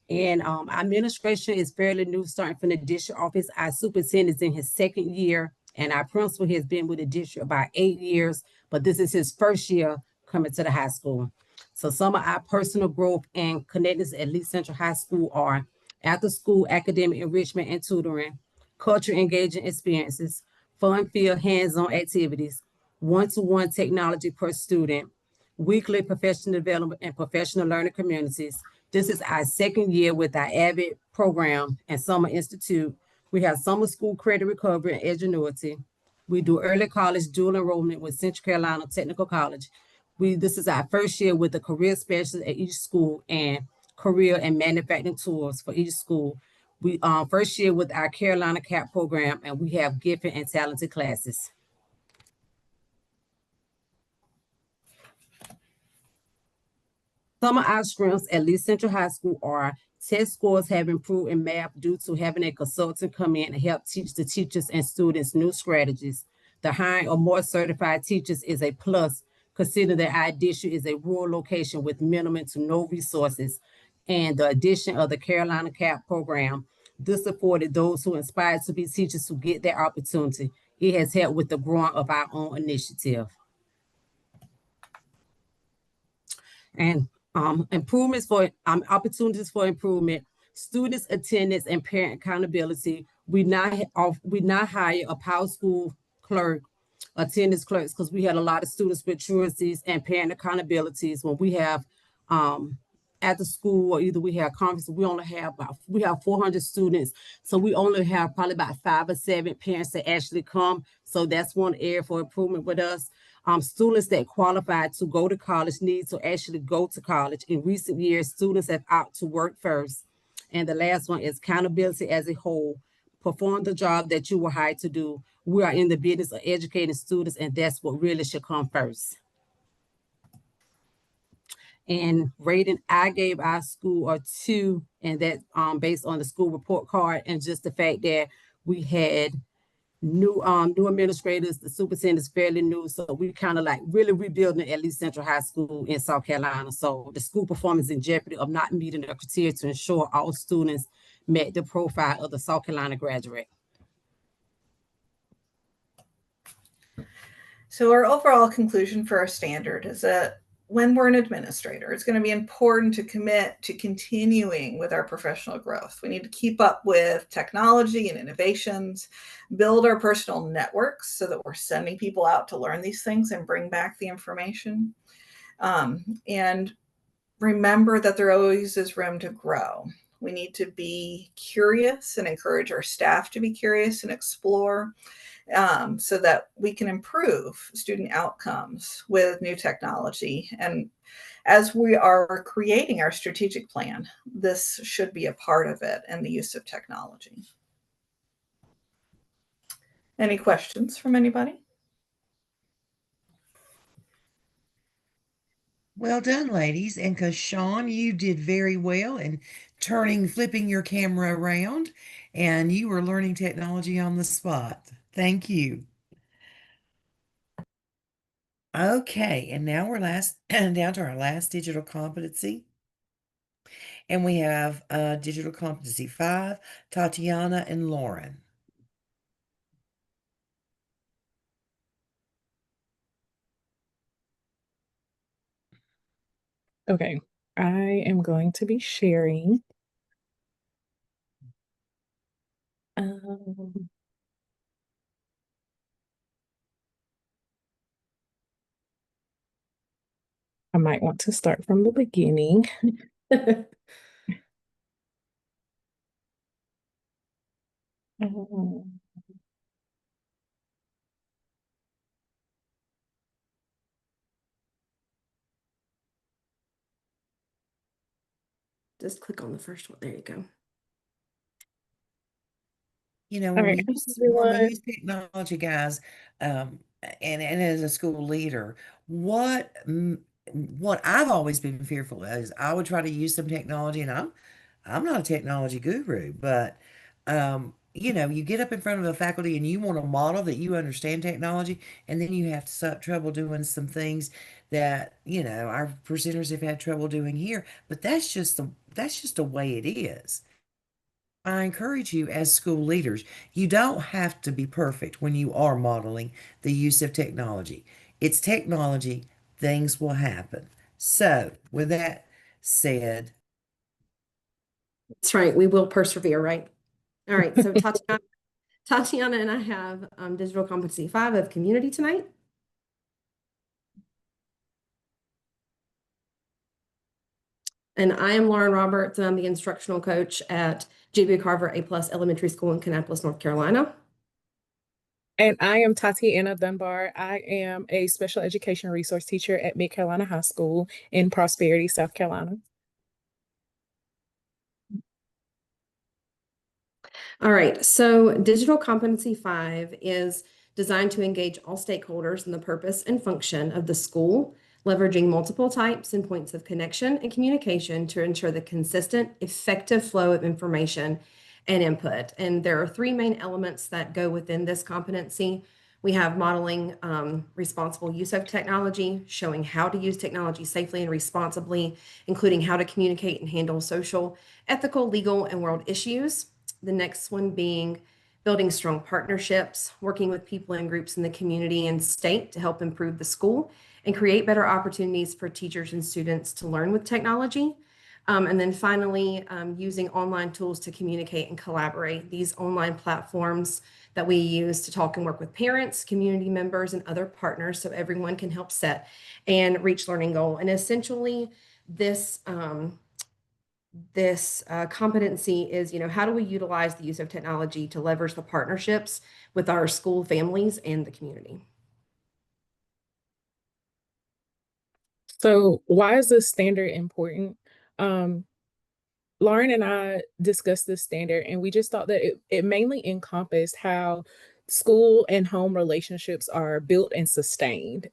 And our administration is fairly new, starting from the district office. Our superintendent is in his 2nd year, and our principal has been with the district about 8 years, but this is his 1st year coming to the high school. So some of our personal growth and connectedness at Lee Central High School are after school academic enrichment and tutoring, culture engaging experiences, fun-filled hands-on activities, one-to-one technology per student, weekly professional development and professional learning communities. This is our 2nd year with our AVID program and Summer Institute. We have summer school credit recovery and ingenuity. We do early college dual enrollment with Central Carolina Technical College. This is our 1st year with the career specialist at each school and career and manufacturing tours for each school. We 1st year with our Carolina CAP program, and we have gifted and talented classes. Some of our strengths at Lee Central High School are test scores have improved in math due to having a consultant come in and help teach the teachers and students new strategies. The hiring of more certified teachers is a plus, considering that our district is a rural location with minimum to no resources. And the addition of the Carolina CAP program, this supported those who inspired to be teachers to get their opportunity. It has helped with the growing of our own initiative. And improvements for opportunities for improvement, students attendance and parent accountability. We now hire a power school clerk, attendance clerks, because we had a lot of students with truancies and parent accountabilities. When we have after school, or either we have conferences, we have 400 students, so we only have probably about 5 or 7 parents that actually come. So that's one area for improvement with us. Students that qualify to go to college need to actually go to college. In recent years, students have opted to work first. And the last one is accountability as a whole. Perform the job that you were hired to do. We are in the business of educating students, and that's what really should come first. And rating, I gave our school a 2, and that based on the school report card and just the fact that we had new administrators, the superintendent's fairly new, so we kind of like really rebuilding at Lee Central High School in South Carolina. So the school performance in jeopardy of not meeting the criteria to ensure all students met the profile of the South Carolina graduate. So our overall conclusion for our standard is that when we're an administrator, it's going to be important to commit to continuing with our professional growth. We need to keep up with technology and innovations, build our personal networks so that we're sending people out to learn these things and bring back the information. And remember that there always is room to grow. We need to be curious and encourage our staff to be curious and explore, so that we can improve student outcomes with new technology. And as we are creating our strategic plan, this should be a part of it, and the use of technology. Any questions from anybody? Well done, ladies. And because Sean, you did very well in flipping your camera around, and you were learning technology on the spot. Thank you. Okay, and now we're down to our last digital competency. And we have Digital Competency 5, Tatiana and Lauren. Okay, I am going to be sharing. I might want to start from the beginning. Um, Just click on the first one. There you go. You know, All when right, we use technology, guys, and as a school leader, what I've always been fearful of is I would try to use some technology, and I'm not a technology guru, but you know, you get up in front of a faculty and you want to model that you understand technology, and then you have trouble doing some things that, you know, our presenters have had trouble doing here. But that's just the way it is. I encourage you as school leaders, you don't have to be perfect when you are modeling the use of technology. It's technology, things will happen. So, with that said, That's right. We will persevere, right? All right. So Tatiana and I have Digital Competency 5 of Community tonight. And I am Lauren Roberts, and I'm the instructional coach at J.B. Carver A+ Elementary School in Kannapolis, North Carolina. And I am Tatiana Dunbar. I am a special education resource teacher at Mid Carolina High School in Prosperity, South Carolina. All right, so Digital Competency 5 is designed to engage all stakeholders in the purpose and function of the school, leveraging multiple types and points of connection and communication to ensure the consistent, effective flow of information and input. And there are three main elements that go within this competency. We have modeling responsible use of technology, showing how to use technology safely and responsibly, including how to communicate and handle social, ethical, legal, and world issues. The next one being building strong partnerships, working with people and groups in the community and state to help improve the school and create better opportunities for teachers and students to learn with technology. And then finally, using online tools to communicate and collaborate. These online platforms that we use to talk and work with parents, community members, and other partners so everyone can help set and reach learning goal. And essentially, this competency is, how do we utilize the use of technology to leverage the partnerships with our school families and the community? So why is this standard important? Lauren and I discussed this standard, and we just thought that it mainly encompassed how school and home relationships are built and sustained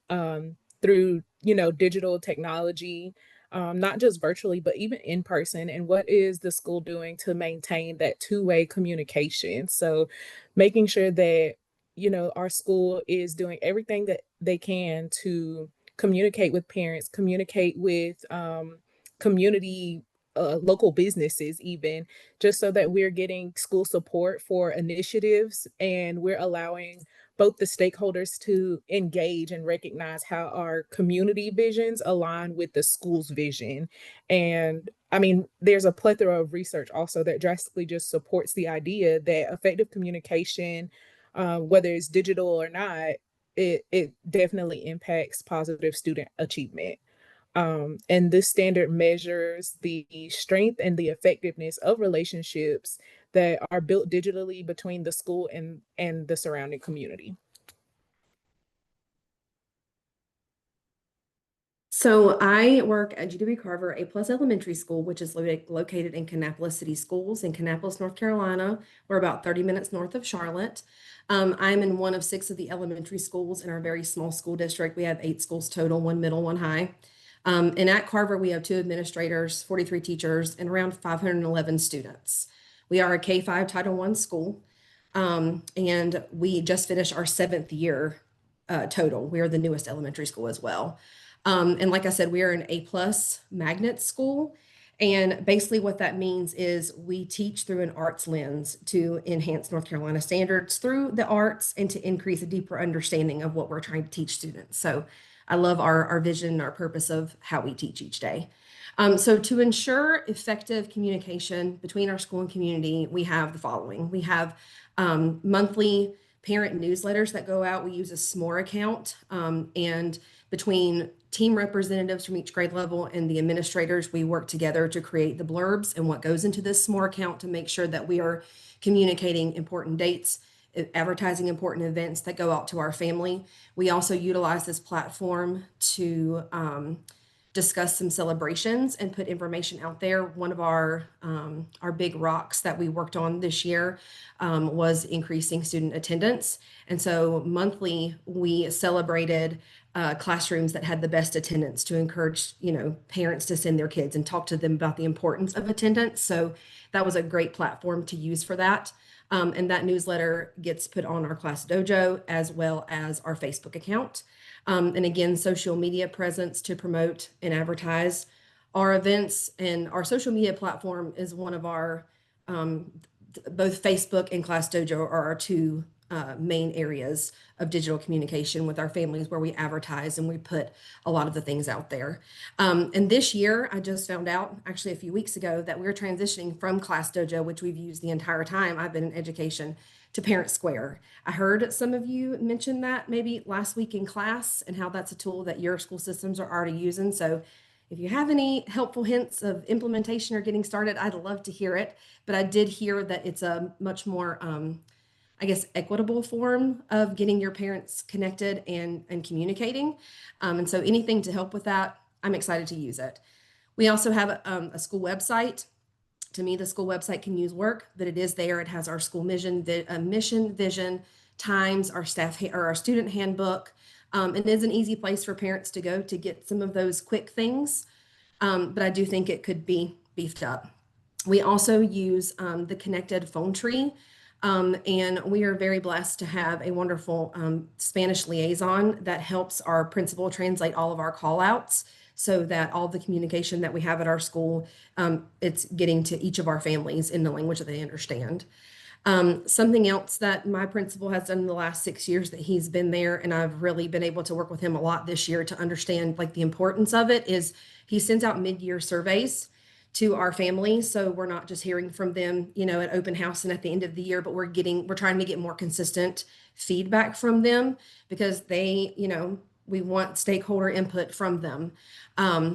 through, digital technology, not just virtually, but even in person. And what is the school doing to maintain that two-way communication? So making sure that, our school is doing everything that they can to communicate with parents, communicate with community local businesses, even just so that we're getting school support for initiatives and we're allowing both the stakeholders to engage and recognize how our community visions align with the school's vision. And I mean, there's a plethora of research also that drastically just supports the idea that effective communication, whether it's digital or not, it definitely impacts positive student achievement. And this standard measures the strength and the effectiveness of relationships that are built digitally between the school and the surrounding community. So I work at GW Carver A Plus Elementary School, which is located in Kannapolis City Schools in Kannapolis, North Carolina. We're about 30 minutes north of Charlotte. I'm in one of 6 of the elementary schools in our very small school district. We have 8 schools total, 1 middle, 1 high. And at Carver, we have 2 administrators, 43 teachers, and around 511 students. We are a K-5 Title I school, and we just finished our 7th year total. We are the newest elementary school as well. And like I said, we are an A+ magnet school. And basically what that means is we teach through an arts lens to enhance North Carolina standards through the arts and to increase a deeper understanding of what we're trying to teach students. So I love our vision and our purpose of how we teach each day. So to ensure effective communication between our school and community, we have the following. We have monthly parent newsletters that go out. We use a SMORE account, and between team representatives from each grade level and the administrators, we work together to create the blurbs and what goes into this SMORE account to make sure that we are communicating important dates, advertising important events that go out to our family. We also utilize this platform to discuss some celebrations and put information out there. One of our big rocks that we worked on this year was increasing student attendance. And so monthly we celebrated classrooms that had the best attendance to encourage, parents to send their kids and talk to them about the importance of attendance. So that was a great platform to use for that. And that newsletter gets put on our class dojo as well as our Facebook account. And again, social media presence to promote and advertise our events. And our social media platform is one of our, both Facebook and Class Dojo are our 2 main areas of digital communication with our families, where we advertise and we put a lot of the things out there. And this year, I just found out actually a few weeks ago that we're transitioning from Class Dojo, which we've used the entire time I've been in education, to Parent Square. I heard some of you mention that maybe last week in class and how that's a tool that your school systems are already using. So if you have any helpful hints of implementation or getting started, I'd love to hear it. But I did hear that it's a much more, equitable form of getting your parents connected and communicating. And so anything to help with that, I'm excited to use it. We also have a school website. To me, the school website can use work, but it is there. It has our school mission, vision, times, our staff or our student handbook. It is an easy place for parents to go to get some of those quick things. But I do think it could be beefed up. We also use the connected phone tree. And we are very blessed to have a wonderful Spanish liaison that helps our principal translate all of our call outs so that all the communication that we have at our school, it's getting to each of our families in the language that they understand. Something else that my principal has done in the last 6 years that he's been there, and I've really been able to work with him a lot this year to understand like the importance of it, is he sends out mid-year surveys to our families. So we're not just hearing from them, at open house and at the end of the year, but we're trying to get more consistent feedback from them because they, we want stakeholder input from them.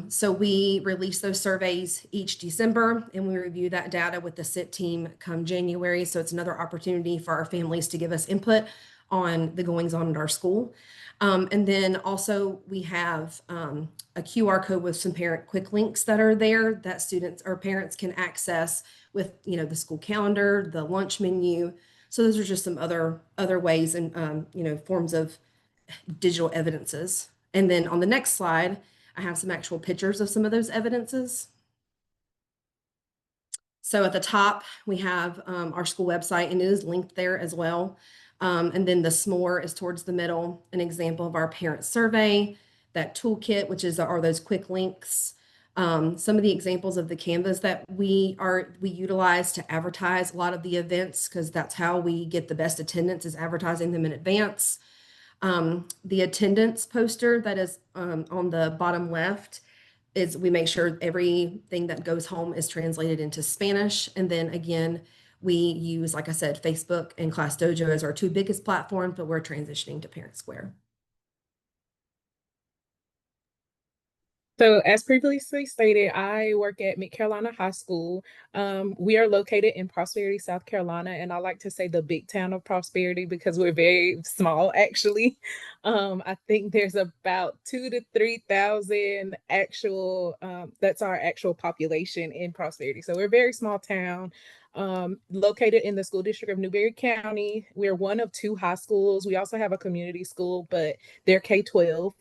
So we release those surveys each December and we review that data with the SIT team come January. So it's another opportunity for our families to give us input on the goings on at our school. And then also we have a QR code with some parent quick links that are there that students or parents can access with, the school calendar, the lunch menu. So those are just some other ways and, forms of digital evidences. And then on the next slide, I have some actual pictures of some of those evidences. So at the top, we have our school website, and it is linked there as well. And then the SMORE is towards the middle, an example of our parent survey, that toolkit, which are those quick links. Some of the examples of the canvas that we utilize to advertise a lot of the events, because that's how we get the best attendance, is advertising them in advance. The attendance poster that is on the bottom left is we make sure everything that goes home is translated into Spanish. And then again, we use, like I said, Facebook and Class Dojo as our two biggest platforms, but we're transitioning to Parent Square. So as previously stated, I work at Mid Carolina High School. We are located in Prosperity, South Carolina, and I like to say the big town of Prosperity because we're very small, actually. I think there's about 2,000 to 3,000 actual, that's our actual population in Prosperity. So we're a very small town, located in the school district of Newberry County. We're one of two high schools. We also have a community school, but they're K-12.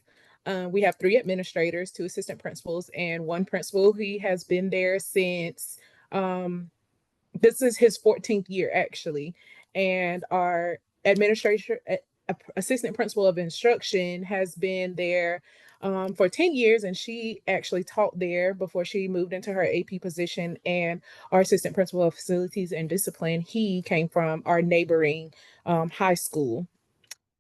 We have 3 administrators, 2 assistant principals, and 1 principal. He has been there since this is his 14th year, actually. And our administration assistant principal of instruction has been there for 10 years, and she actually taught there before she moved into her AP position. And our assistant principal of facilities and discipline, he came from our neighboring high school.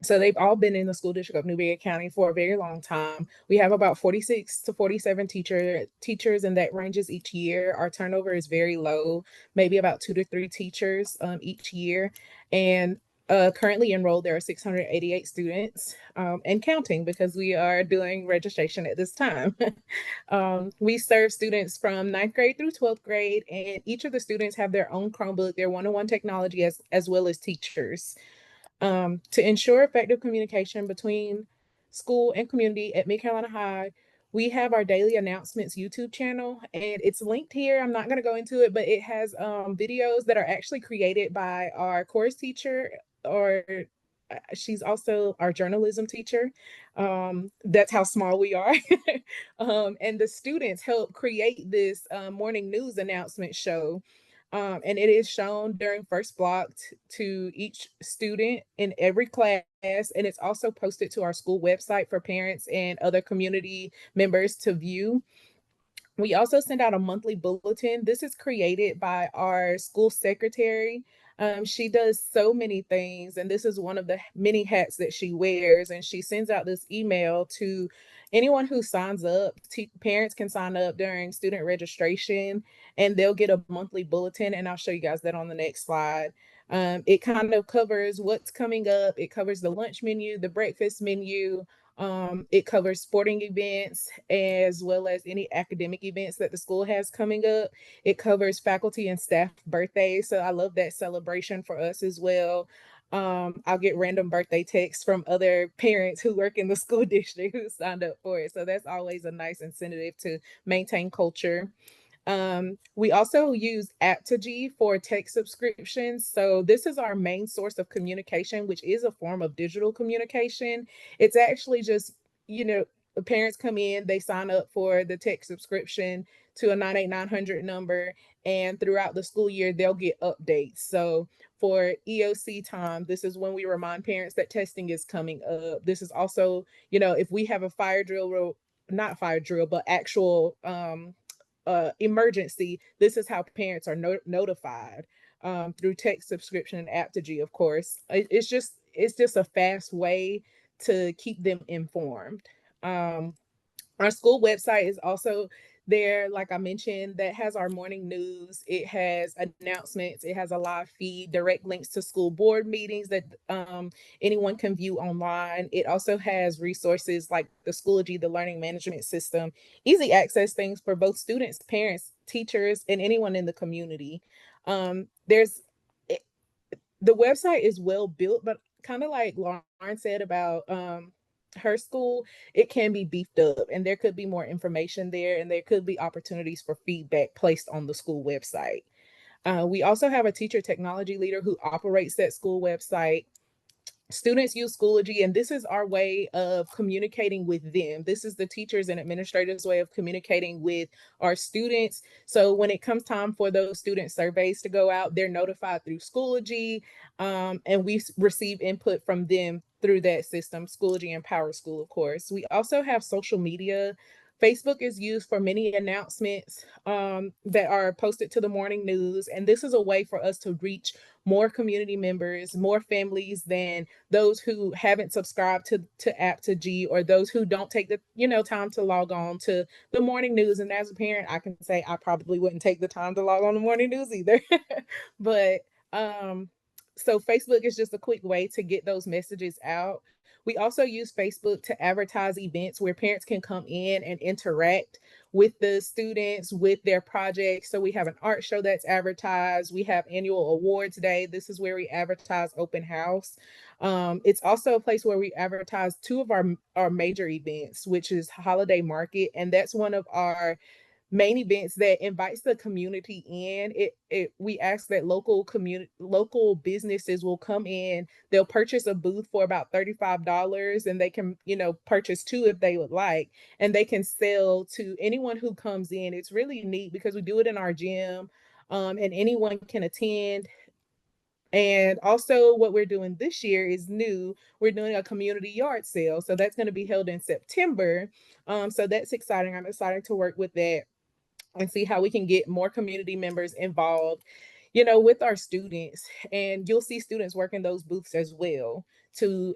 So they've all been in the school district of Newberry County for a very long time. We have about 46 to 47 teachers, and that ranges each year. Our turnover is very low, maybe about 2 to 3 teachers each year. And currently enrolled, there are 688 students and counting, because we are doing registration at this time. We serve students from 9th grade through 12th grade, and each of the students have their own Chromebook, their one-on-one technology, as well as teachers. To ensure effective communication between school and community at Mid Carolina High, we have our daily announcements YouTube channel, and it's linked here. I'm not going to go into it, but it has videos that are actually created by our course teacher, or she's also our journalism teacher. That's how small we are. And the students help create this morning news announcement show. And it is shown during first block to each student in every class. And it's also posted to our school website for parents and other community members to view. We also send out a monthly bulletin. This is created by our school secretary. She does so many things, and this is one of the many hats that she wears. And she sends out this email to anyone who signs up. Parents can sign up during student registration, and they'll get a monthly bulletin. And I'll show you guys that on the next slide. It kind of covers what's coming up. It covers the lunch menu, the breakfast menu. It covers sporting events as well as any academic events that the school has coming up. It covers faculty and staff birthdays. So I love that celebration for us as well. I'll get random birthday texts from other parents who work in the school district who signed up for it. So that's always a nice incentive to maintain culture. We also use Aptogy for text subscriptions. So this is our main source of communication, which is a form of digital communication. It's actually just, the parents come in, they sign up for the text subscription to a 98900 number, and throughout the school year, they'll get updates. So for EOC time, this is when we remind parents that testing is coming up. This is also, if we have a fire drill, not fire drill, but actual emergency, this is how parents are notified through text subscription and Aptogy, of course. It's just a fast way to keep them informed. Our school website is also there, like I mentioned, that has our morning news. It has announcements. It has a live feed, direct links to school board meetings that anyone can view online. It also has resources like the Schoology, the learning management system, easy access things for both students, parents, teachers, and anyone in the community. There's the website is well built, but kind of like Lauren said about her school, it can be beefed up, and there could be more information there, and there could be opportunities for feedback placed on the school website. We also have a teacher technology leader who operates that school website. Students use Schoology, and this is our way of communicating with them. This is the teachers and administrators' way of communicating with our students. So when it comes time for those student surveys to go out, they're notified through Schoology, and we receive input from them through that system, Schoology and Power School, of course. We also have social media Facebook is used for many announcements that are posted to the morning news. And this is a way for us to reach more community members, more families than those who haven't subscribed to App to G, or those who don't take the time to log on to the morning news. And as a parent, I can say I probably wouldn't take the time to log on the morning news either. But so Facebook is just a quick way to get those messages out. We also use Facebook to advertise events where parents can come in and interact with the students, with their projects. So we have an art show that's advertised. We have annual awards day. This is where we advertise open house. It's also a place where we advertise two of our major events, which is holiday market. And that's one of our main events that invites the community in. We ask that local businesses will come in. They'll purchase a booth for about $35, and they can purchase two if they would like, and they can sell to anyone who comes in. It's really neat because we do it in our gym, and anyone can attend. And also what we're doing this year is new. We're doing a community yard sale, so that's going to be held in September. So that's exciting. I'm excited to work with that and see how we can get more community members involved, with our students. And you'll see students working those booths as well to,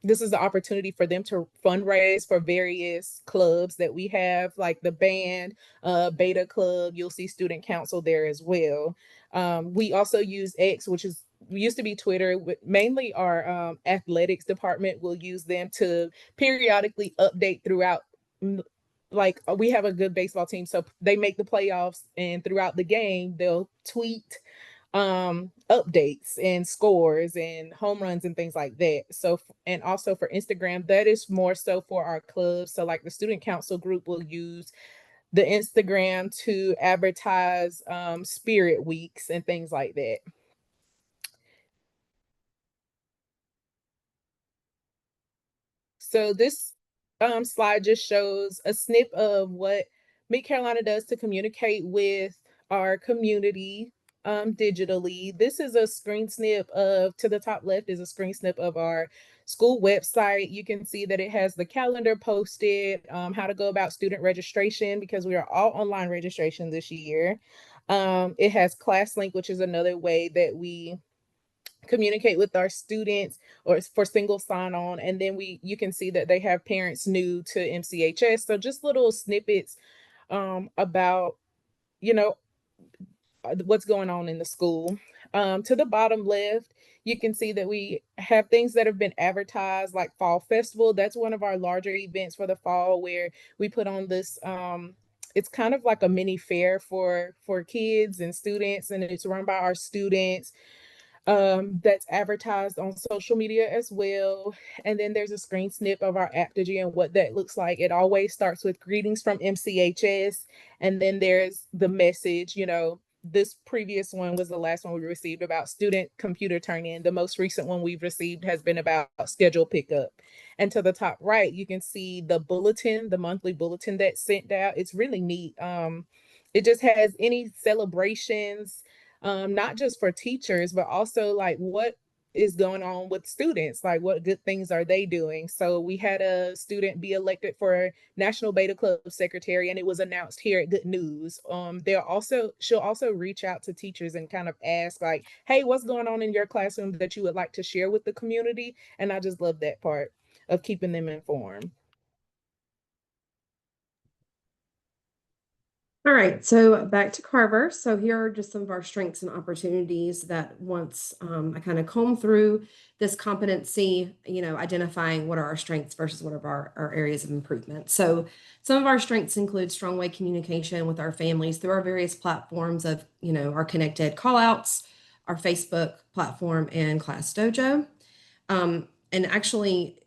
this is the opportunity for them to fundraise for various clubs that we have, like the band, Beta Club. You'll see student council there as well. We also use X, which used to be Twitter. Mainly our athletics department will use them to periodically update throughout. Like, we have a good baseball team, so they make the playoffs, and throughout the game they'll tweet updates and scores and home runs and things like that. So, and also for Instagram, that is more so for our clubs. So like the student council group will use the Instagram to advertise spirit weeks and things like that. So this slide just shows a snip of what Mid Carolina does to communicate with our community digitally. This is a screen snip to the top left is a screen snip of our school website. You can see that it has the calendar posted, how to go about student registration, because we are all online registration this year. It has ClassLink, which is another way that we communicate with our students, or for single sign-on. And then you can see that they have parents new to MCHS. So just little snippets about what's going on in the school. To the bottom left, you can see that we have things that have been advertised, like Fall Festival. That's one of our larger events for the fall, where we put on this it's kind of like a mini fair for kids and students, and it's run by our students. That's advertised on social media as well. And then there's a screen snip of our Aptogy and what that looks like. It always starts with greetings from MCHS, and then there's the message. This previous one was the last one we received about student computer turn-in. The most recent one we've received has been about schedule pickup. And to the top right, you can see the bulletin, the monthly bulletin that's sent out. It's really neat. It just has any celebrations, not just for teachers, but also like what is going on with students, like what good things are they doing. So we had a student be elected for National Beta Club Secretary, and it was announced here at Good News. She'll also reach out to teachers and kind of ask like, hey, what's going on in your classroom that you would like to share with the community? And I just love that part of keeping them informed. All right, so back to Carver. So here are just some of our strengths and opportunities that once I kind of comb through this competency, identifying what are our strengths versus what are our areas of improvement. So some of our strengths include strong way communication with our families through our various platforms of, our connected callouts, our Facebook platform, and Class Dojo. And actually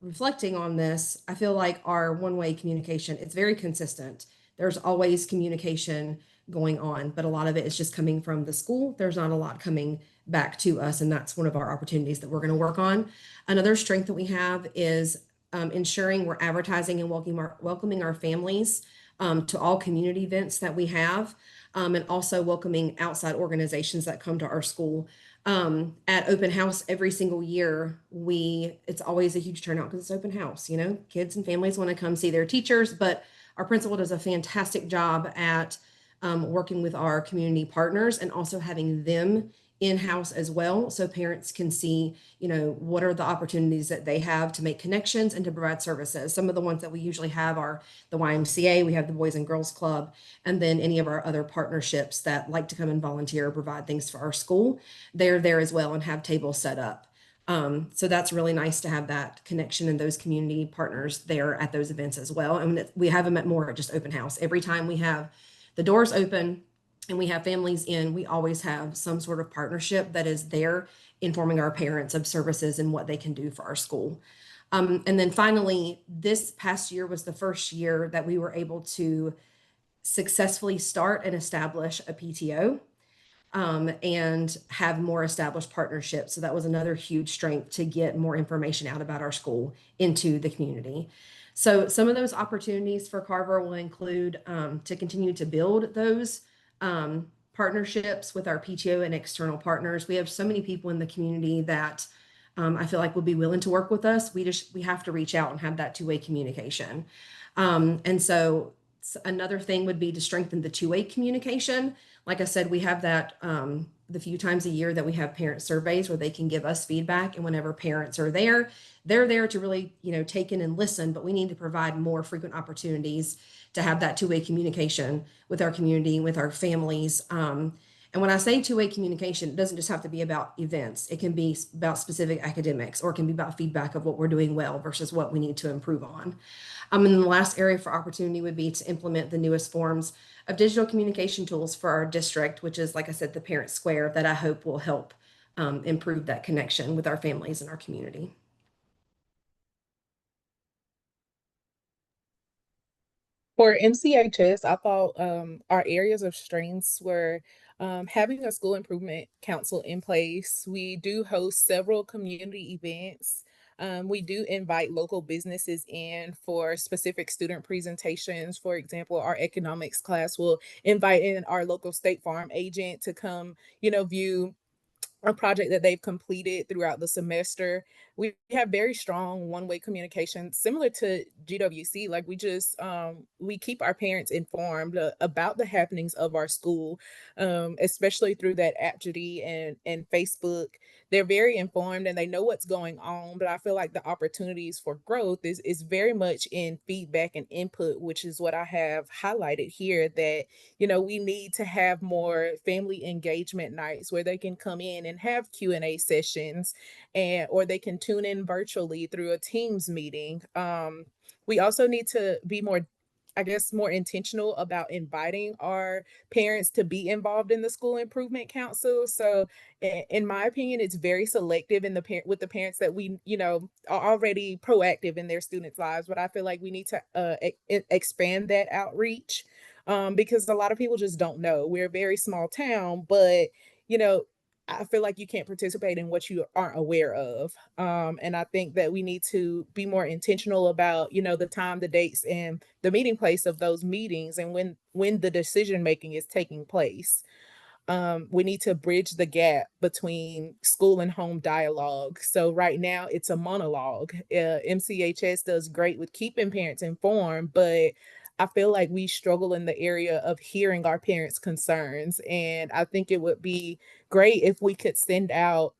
reflecting on this, I feel like our one-way communication, it's very consistent. There's always communication going on, but a lot of it is just coming from the school. There's not a lot coming back to us, and that's one of our opportunities that we're going to work on. Another strength that we have is ensuring we're advertising and welcoming our families to all community events that we have. and also welcoming outside organizations that come to our school. At open house every single year, it's always a huge turnout because it's open house. You know, kids and families want to come see their teachers, but our principal does a fantastic job at working with our community partners and also having them in-house as well, so parents can see, you know, what are the opportunities that they have to make connections and to provide services. Some of the ones that we usually have are the YMCA, we have the Boys and Girls Club, and then any of our other partnerships that like to come and volunteer or provide things for our school. They're there as well and have tables set up. So that's really nice to have that connection and those community partners there at those events as well. And we have them at more just open house. Every time we have the doors open and we have families in, we always have some sort of partnership that is there informing our parents of services and what they can do for our school. And then finally, this past year was the first year that we were able to successfully start and establish a PTO and have more established partnerships. So that was another huge strength to get more information out about our school into the community. So some of those opportunities for Carver will include to continue to build those partnerships with our PTO and external partners. We have so many people in the community that I feel like will be willing to work with us. We have to reach out and have that two-way communication. And so another thing would be to strengthen the two-way communication. Like I said, we have that the few times a year that we have parent surveys where they can give us feedback. And whenever parents are there, they're there to really, you know, take in and listen, but we need to provide more frequent opportunities to have that two-way communication with our community, with our families. And when I say two-way communication, it doesn't just have to be about events. It can be about specific academics, or it can be about feedback of what we're doing well versus what we need to improve on. And then the last area for opportunity would be to implement the newest forms of digital communication tools for our district, which is, like I said, the Parent Square, that I hope will help improve that connection with our families and our community. For MCHS, I thought our areas of strengths were having a school improvement council in place. We do host several community events. We do invite local businesses in for specific student presentations. For example, our economics class will invite in our local State Farm agent to come, you know, view a project that they've completed throughout the semester. We have very strong one-way communication, similar to GWC. Like we keep our parents informed about the happenings of our school, especially through that Aptity and Facebook. They're very informed and they know what's going on. But I feel like the opportunities for growth is very much in feedback and input, which is what I have highlighted here. That, you know, we need to have more family engagement nights where they can come in and have Q&A sessions, or they can tune in virtually through a Teams meeting. We also need to be more, I guess, more intentional about inviting our parents to be involved in the school improvement council. So in my opinion, it's very selective with the parents that we, you know, are already proactive in their students' lives. But I feel like we need to expand that outreach, because a lot of people just don't know. We're a very small town, but, you know, I feel like you can't participate in what you aren't aware of. And I think that we need to be more intentional about, you know, the time, the dates, and the meeting place of those meetings, and when the decision making is taking place. We need to bridge the gap between school and home dialogue. So right now it's a monologue. MCHS does great with keeping parents informed, but I feel like we struggle in the area of hearing our parents' concerns. And I think it would be great if we could send out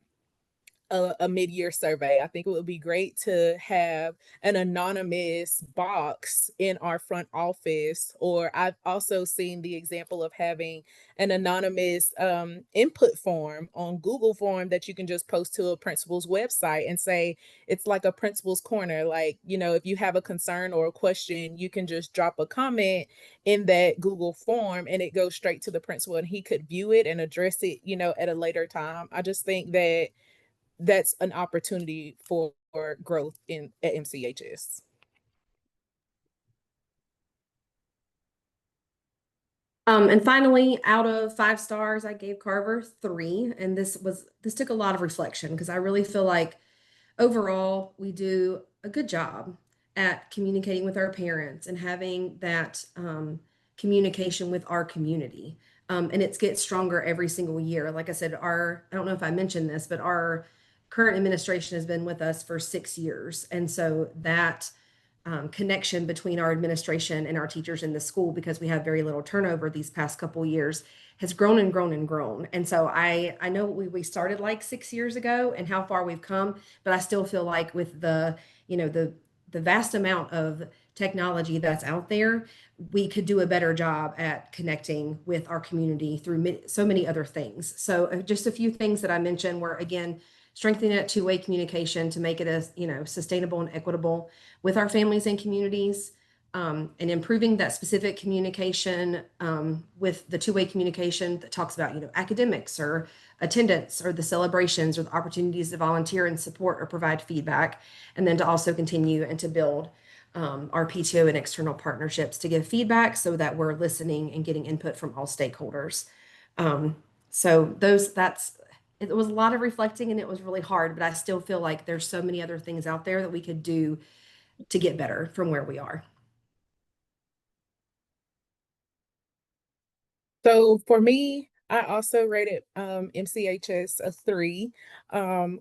a mid-year survey. I think it would be great to have an anonymous box in our front office, or I've also seen the example of having an anonymous input form on Google form that you can just post to a principal's website and say, it's like a principal's corner. Like, you know, if you have a concern or a question, you can just drop a comment in that Google form and it goes straight to the principal and he could view it and address it, you know, at a later time. I just think that that's an opportunity for growth at MCHS. And finally, out of 5 stars, I gave Carver 3. And this took a lot of reflection because I really feel like overall we do a good job at communicating with our parents and having that communication with our community. And it gets stronger every single year. Like I said, I don't know if I mentioned this, but our current administration has been with us for 6 years. And so that connection between our administration and our teachers in the school, because we have very little turnover these past couple years, has grown and grown and grown. And so I know we started like 6 years ago and how far we've come, but I still feel like with the, the vast amount of technology that's out there, we could do a better job at connecting with our community through so many other things. So just a few things that I mentioned were, again, strengthening that two-way communication to make it as, sustainable and equitable with our families and communities, and improving that specific communication with the two-way communication that talks about, academics or attendance or the celebrations or the opportunities to volunteer and support or provide feedback, and then to also continue and to build our PTO and external partnerships to give feedback so that we're listening and getting input from all stakeholders. So it was a lot of reflecting and it was really hard, but I still feel like there's so many other things out there that we could do to get better from where we are. So for me, I also rated MCHS a 3.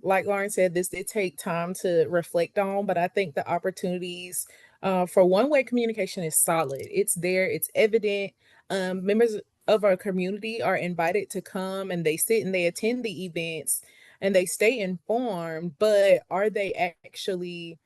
Like Lauren said, this did take time to reflect on, but I think the opportunities for one-way communication is solid. It's there, it's evident. Members of our community are invited to come and they sit and they attend the events and they stay informed, but are they actually,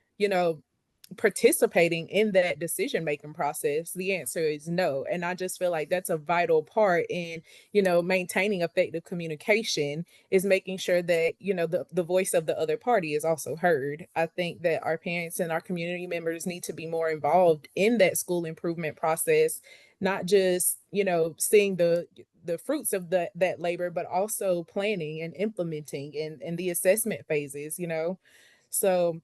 participating in that decision-making process? The answer is no. And I just feel like that's a vital part in, maintaining effective communication, is making sure that, the voice of the other party is also heard. I think that our parents and our community members need to be more involved in that school improvement process, not just, seeing the fruits of that labor, but also planning and implementing and the assessment phases, So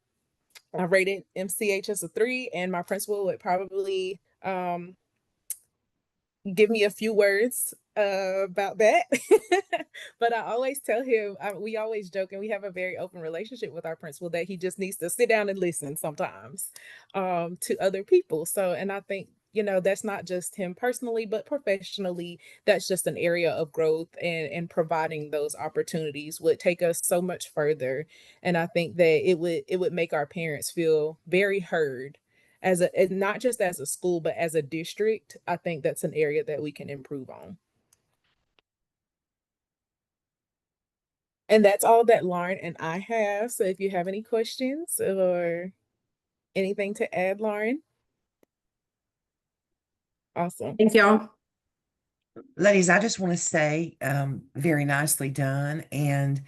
I rated MCH as a 3, and my principal would probably give me a few words about that. But I always tell him, we always joke, and we have a very open relationship with our principal, that he just needs to sit down and listen sometimes to other people. So, and I think, that's not just him personally, but professionally, that's just an area of growth, and providing those opportunities would take us so much further. And I think that it would make our parents feel very heard not just as a school, but as a district. I think that's an area that we can improve on. And that's all that Lauren and I have. So if you have any questions or anything to add, Lauren. Awesome. Thank y'all. Ladies, I just want to say very nicely done. And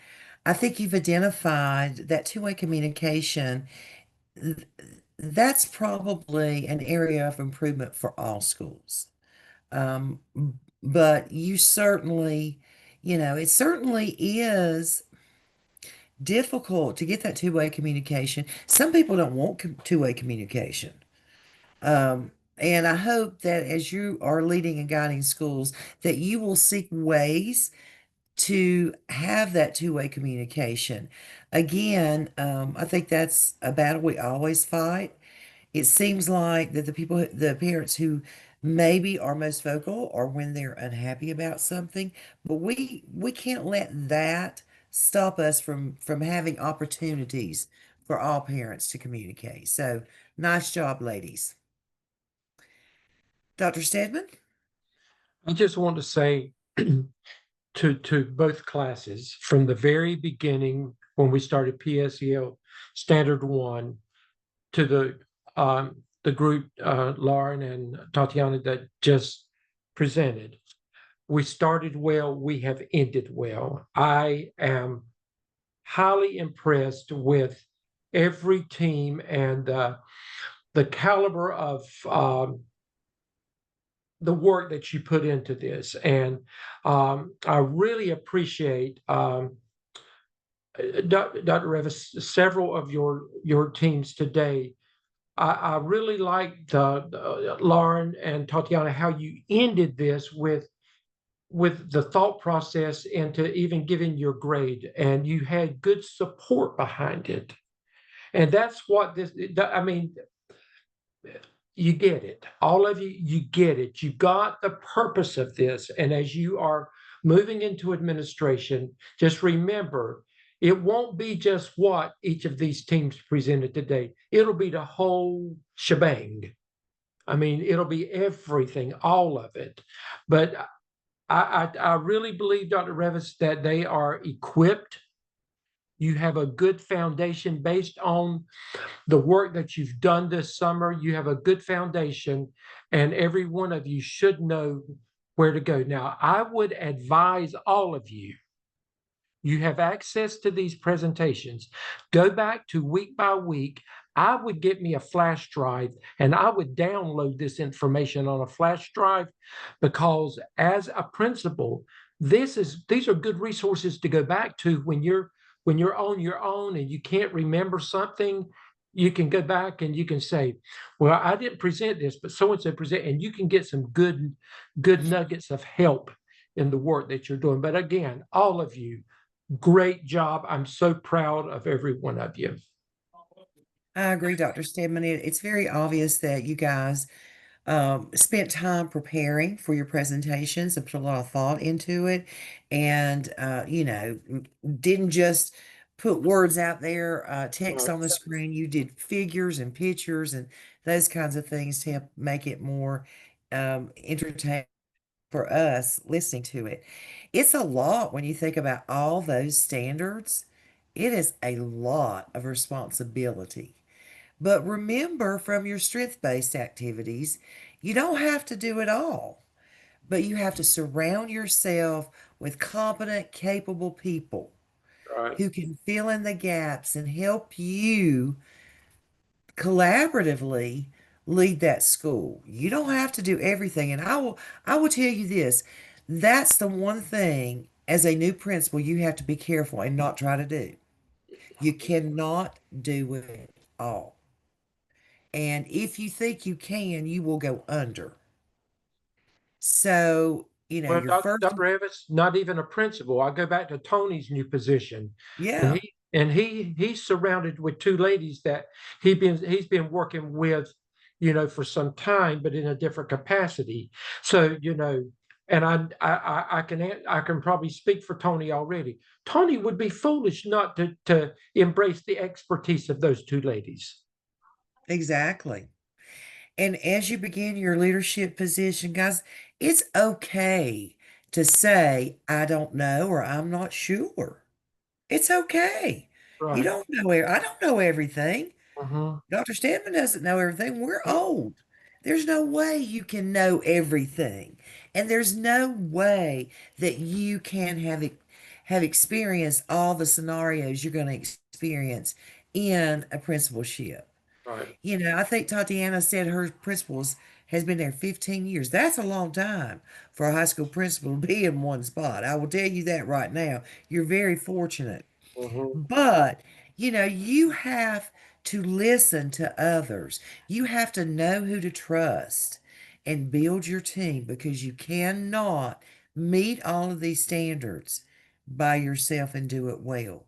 I think you've identified that two-way communication. That's probably an area of improvement for all schools. Um, but you certainly, it certainly is difficult to get that two-way communication. Some people don't want two-way communication. And I hope that as you are leading and guiding schools, that you will seek ways to have that two-way communication. Again, I think that's a battle we always fight. It seems like that the parents who maybe are most vocal are when they're unhappy about something, but we can't let that stop us from having opportunities for all parents to communicate. So nice job, ladies. Dr. Stedman? I just want to say to both classes, from the very beginning when we started PSEL Standard 1 to the group Lauren and Tatiana that just presented, we started well, we have ended well. I am highly impressed with every team and the caliber of the work that you put into this. And I really appreciate Dr. Revis, several of your teams today. I really liked Lauren and Tatiana, how you ended this with the thought process into even giving your grade, and you had good support behind it. And that's what I mean, you get it. All of you, you get it. You got the purpose of this. And as you are moving into administration, just remember, it won't be just what each of these teams presented today. It'll be the whole shebang. I mean, it'll be everything, all of it. But I really believe, Dr. Revis, that they are equipped. You have a good foundation based on the work that you've done this summer. You have a good foundation, and every one of you should know where to go. Now, I would advise all of you, you have access to these presentations. Go back to week by week. I would get me a flash drive and I would download this information on a flash drive, because as a principal, these are good resources to go back to when you're on your own and you can't remember something. You can go back and you can say, well, I didn't present this, but so and so present, and you can get some good nuggets of help in the work that you're doing. But again, all of you, great job. I'm so proud of every one of you. I agree, Dr. Stedman. It's very obvious that you guys spent time preparing for your presentations and put a lot of thought into it, and didn't just put words out there, text on the screen. You did figures and pictures and those kinds of things to help make it more entertaining for us listening to it. It's a lot when you think about all those standards. It is a lot of responsibility. But remember, from your strength-based activities, you don't have to do it all, but you have to surround yourself with competent, capable people Right. who can fill in the gaps and help you collaboratively lead that school. You don't have to do everything. And I will tell you this, that's the one thing as a new principal you have to be careful and not try to do. You cannot do it all. And if you think you can, you will go under. So, Well, your first, Dr. Evans, not even a principal. I go back to Tony's new position, yeah, and he's surrounded with two ladies that he's been working with, for some time, but in a different capacity. So, and I can probably speak for Tony already. Tony would be foolish not to embrace the expertise of those two ladies. exactly. And as you begin your leadership position, guys, it's okay to say, I don't know, or I'm not sure. It's okay. You Right. don't know, I don't know everything. Mm-hmm. Dr. Stedman doesn't know everything. We're old. There's no way you can know everything. And there's no way that you can have experienced all the scenarios you're going to experience in a principalship. Right. I think Tatiana said her principals has been there 15 years. That's a long time for a high school principal to be in one spot. I will tell you that right now. You're very fortunate. Mm-hmm. But, you have to listen to others. You have to know who to trust and build your team, because you cannot meet all of these standards by yourself and do it well.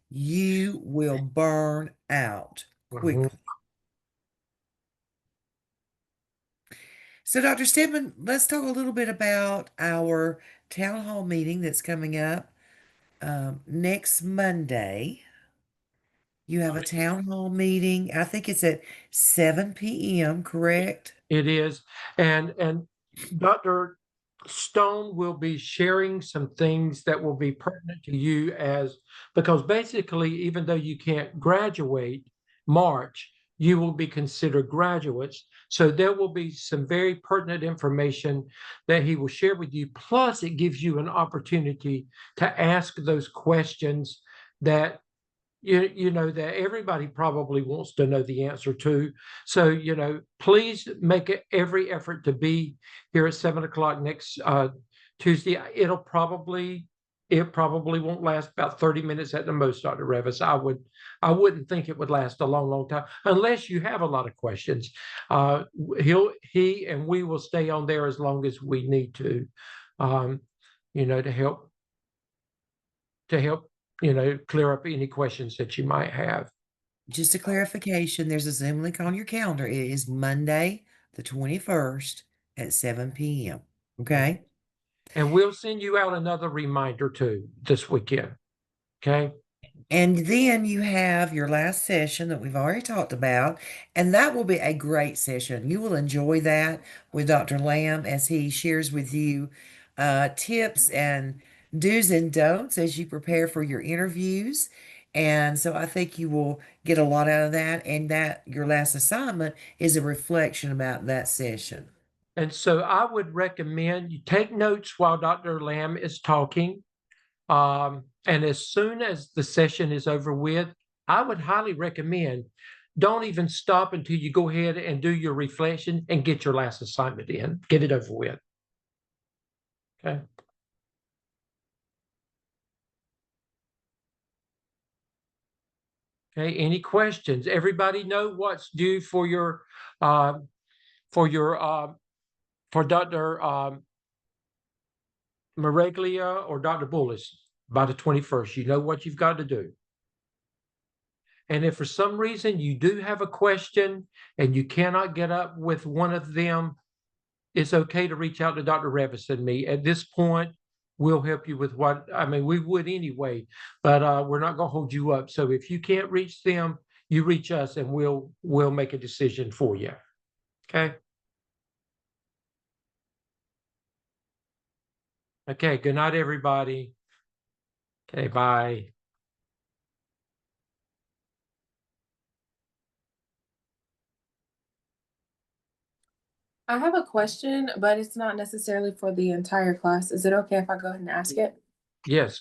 You will burn out Mm-hmm. quickly. So, Dr. Stedman, let's talk a little bit about our town hall meeting that's coming up next Monday. You have a town hall meeting. I think it's at 7 p.m., correct? It is. And Dr. Stone will be sharing some things that will be pertinent to you, because basically, even though you can't graduate March, you will be considered graduates. So there will be some very pertinent information that he will share with you. Plus, it gives you an opportunity to ask those questions that that everybody probably wants to know the answer to. So, please make every effort to be here at 7 o'clock next Tuesday. It probably won't last about 30 minutes at the most, Dr. Revis. I wouldn't think it would last a long, long time unless you have a lot of questions. He and we will stay on there as long as we need to, to help clear up any questions that you might have. Just a clarification, there's a Zoom link on your calendar. It is Monday, the 21st at 7 p.m. Okay. And we'll send you out another reminder too this weekend. Okay. And then you have your last session that we've already talked about, and that will be a great session. You will enjoy that with Dr. Lamb as he shares with you tips and do's and don'ts as you prepare for your interviews. And so I think you will get a lot out of that, and that your last assignment is a reflection about that session. And so I would recommend you take notes while Dr. Lamb is talking. And as soon as the session is over with, I would highly recommend don't even stop until you go ahead and do your reflection and get your last assignment in. Get it over with. Okay. Okay. Any questions? Everybody know what's due for your for Dr. Maraglia or Dr. Bullis by the 21st. You know what you've got to do. And if for some reason you do have a question and you cannot get up with one of them, it's okay to reach out to Dr. Revis and me. At this point, we'll help you with what, I mean, we would anyway, but we're not going to hold you up. So if you can't reach them, you reach us and we'll make a decision for you. Okay. Okay. Good night, everybody. Okay. Bye. I have a question, but it's not necessarily for the entire class. Is it okay if I go ahead and ask it? Yes.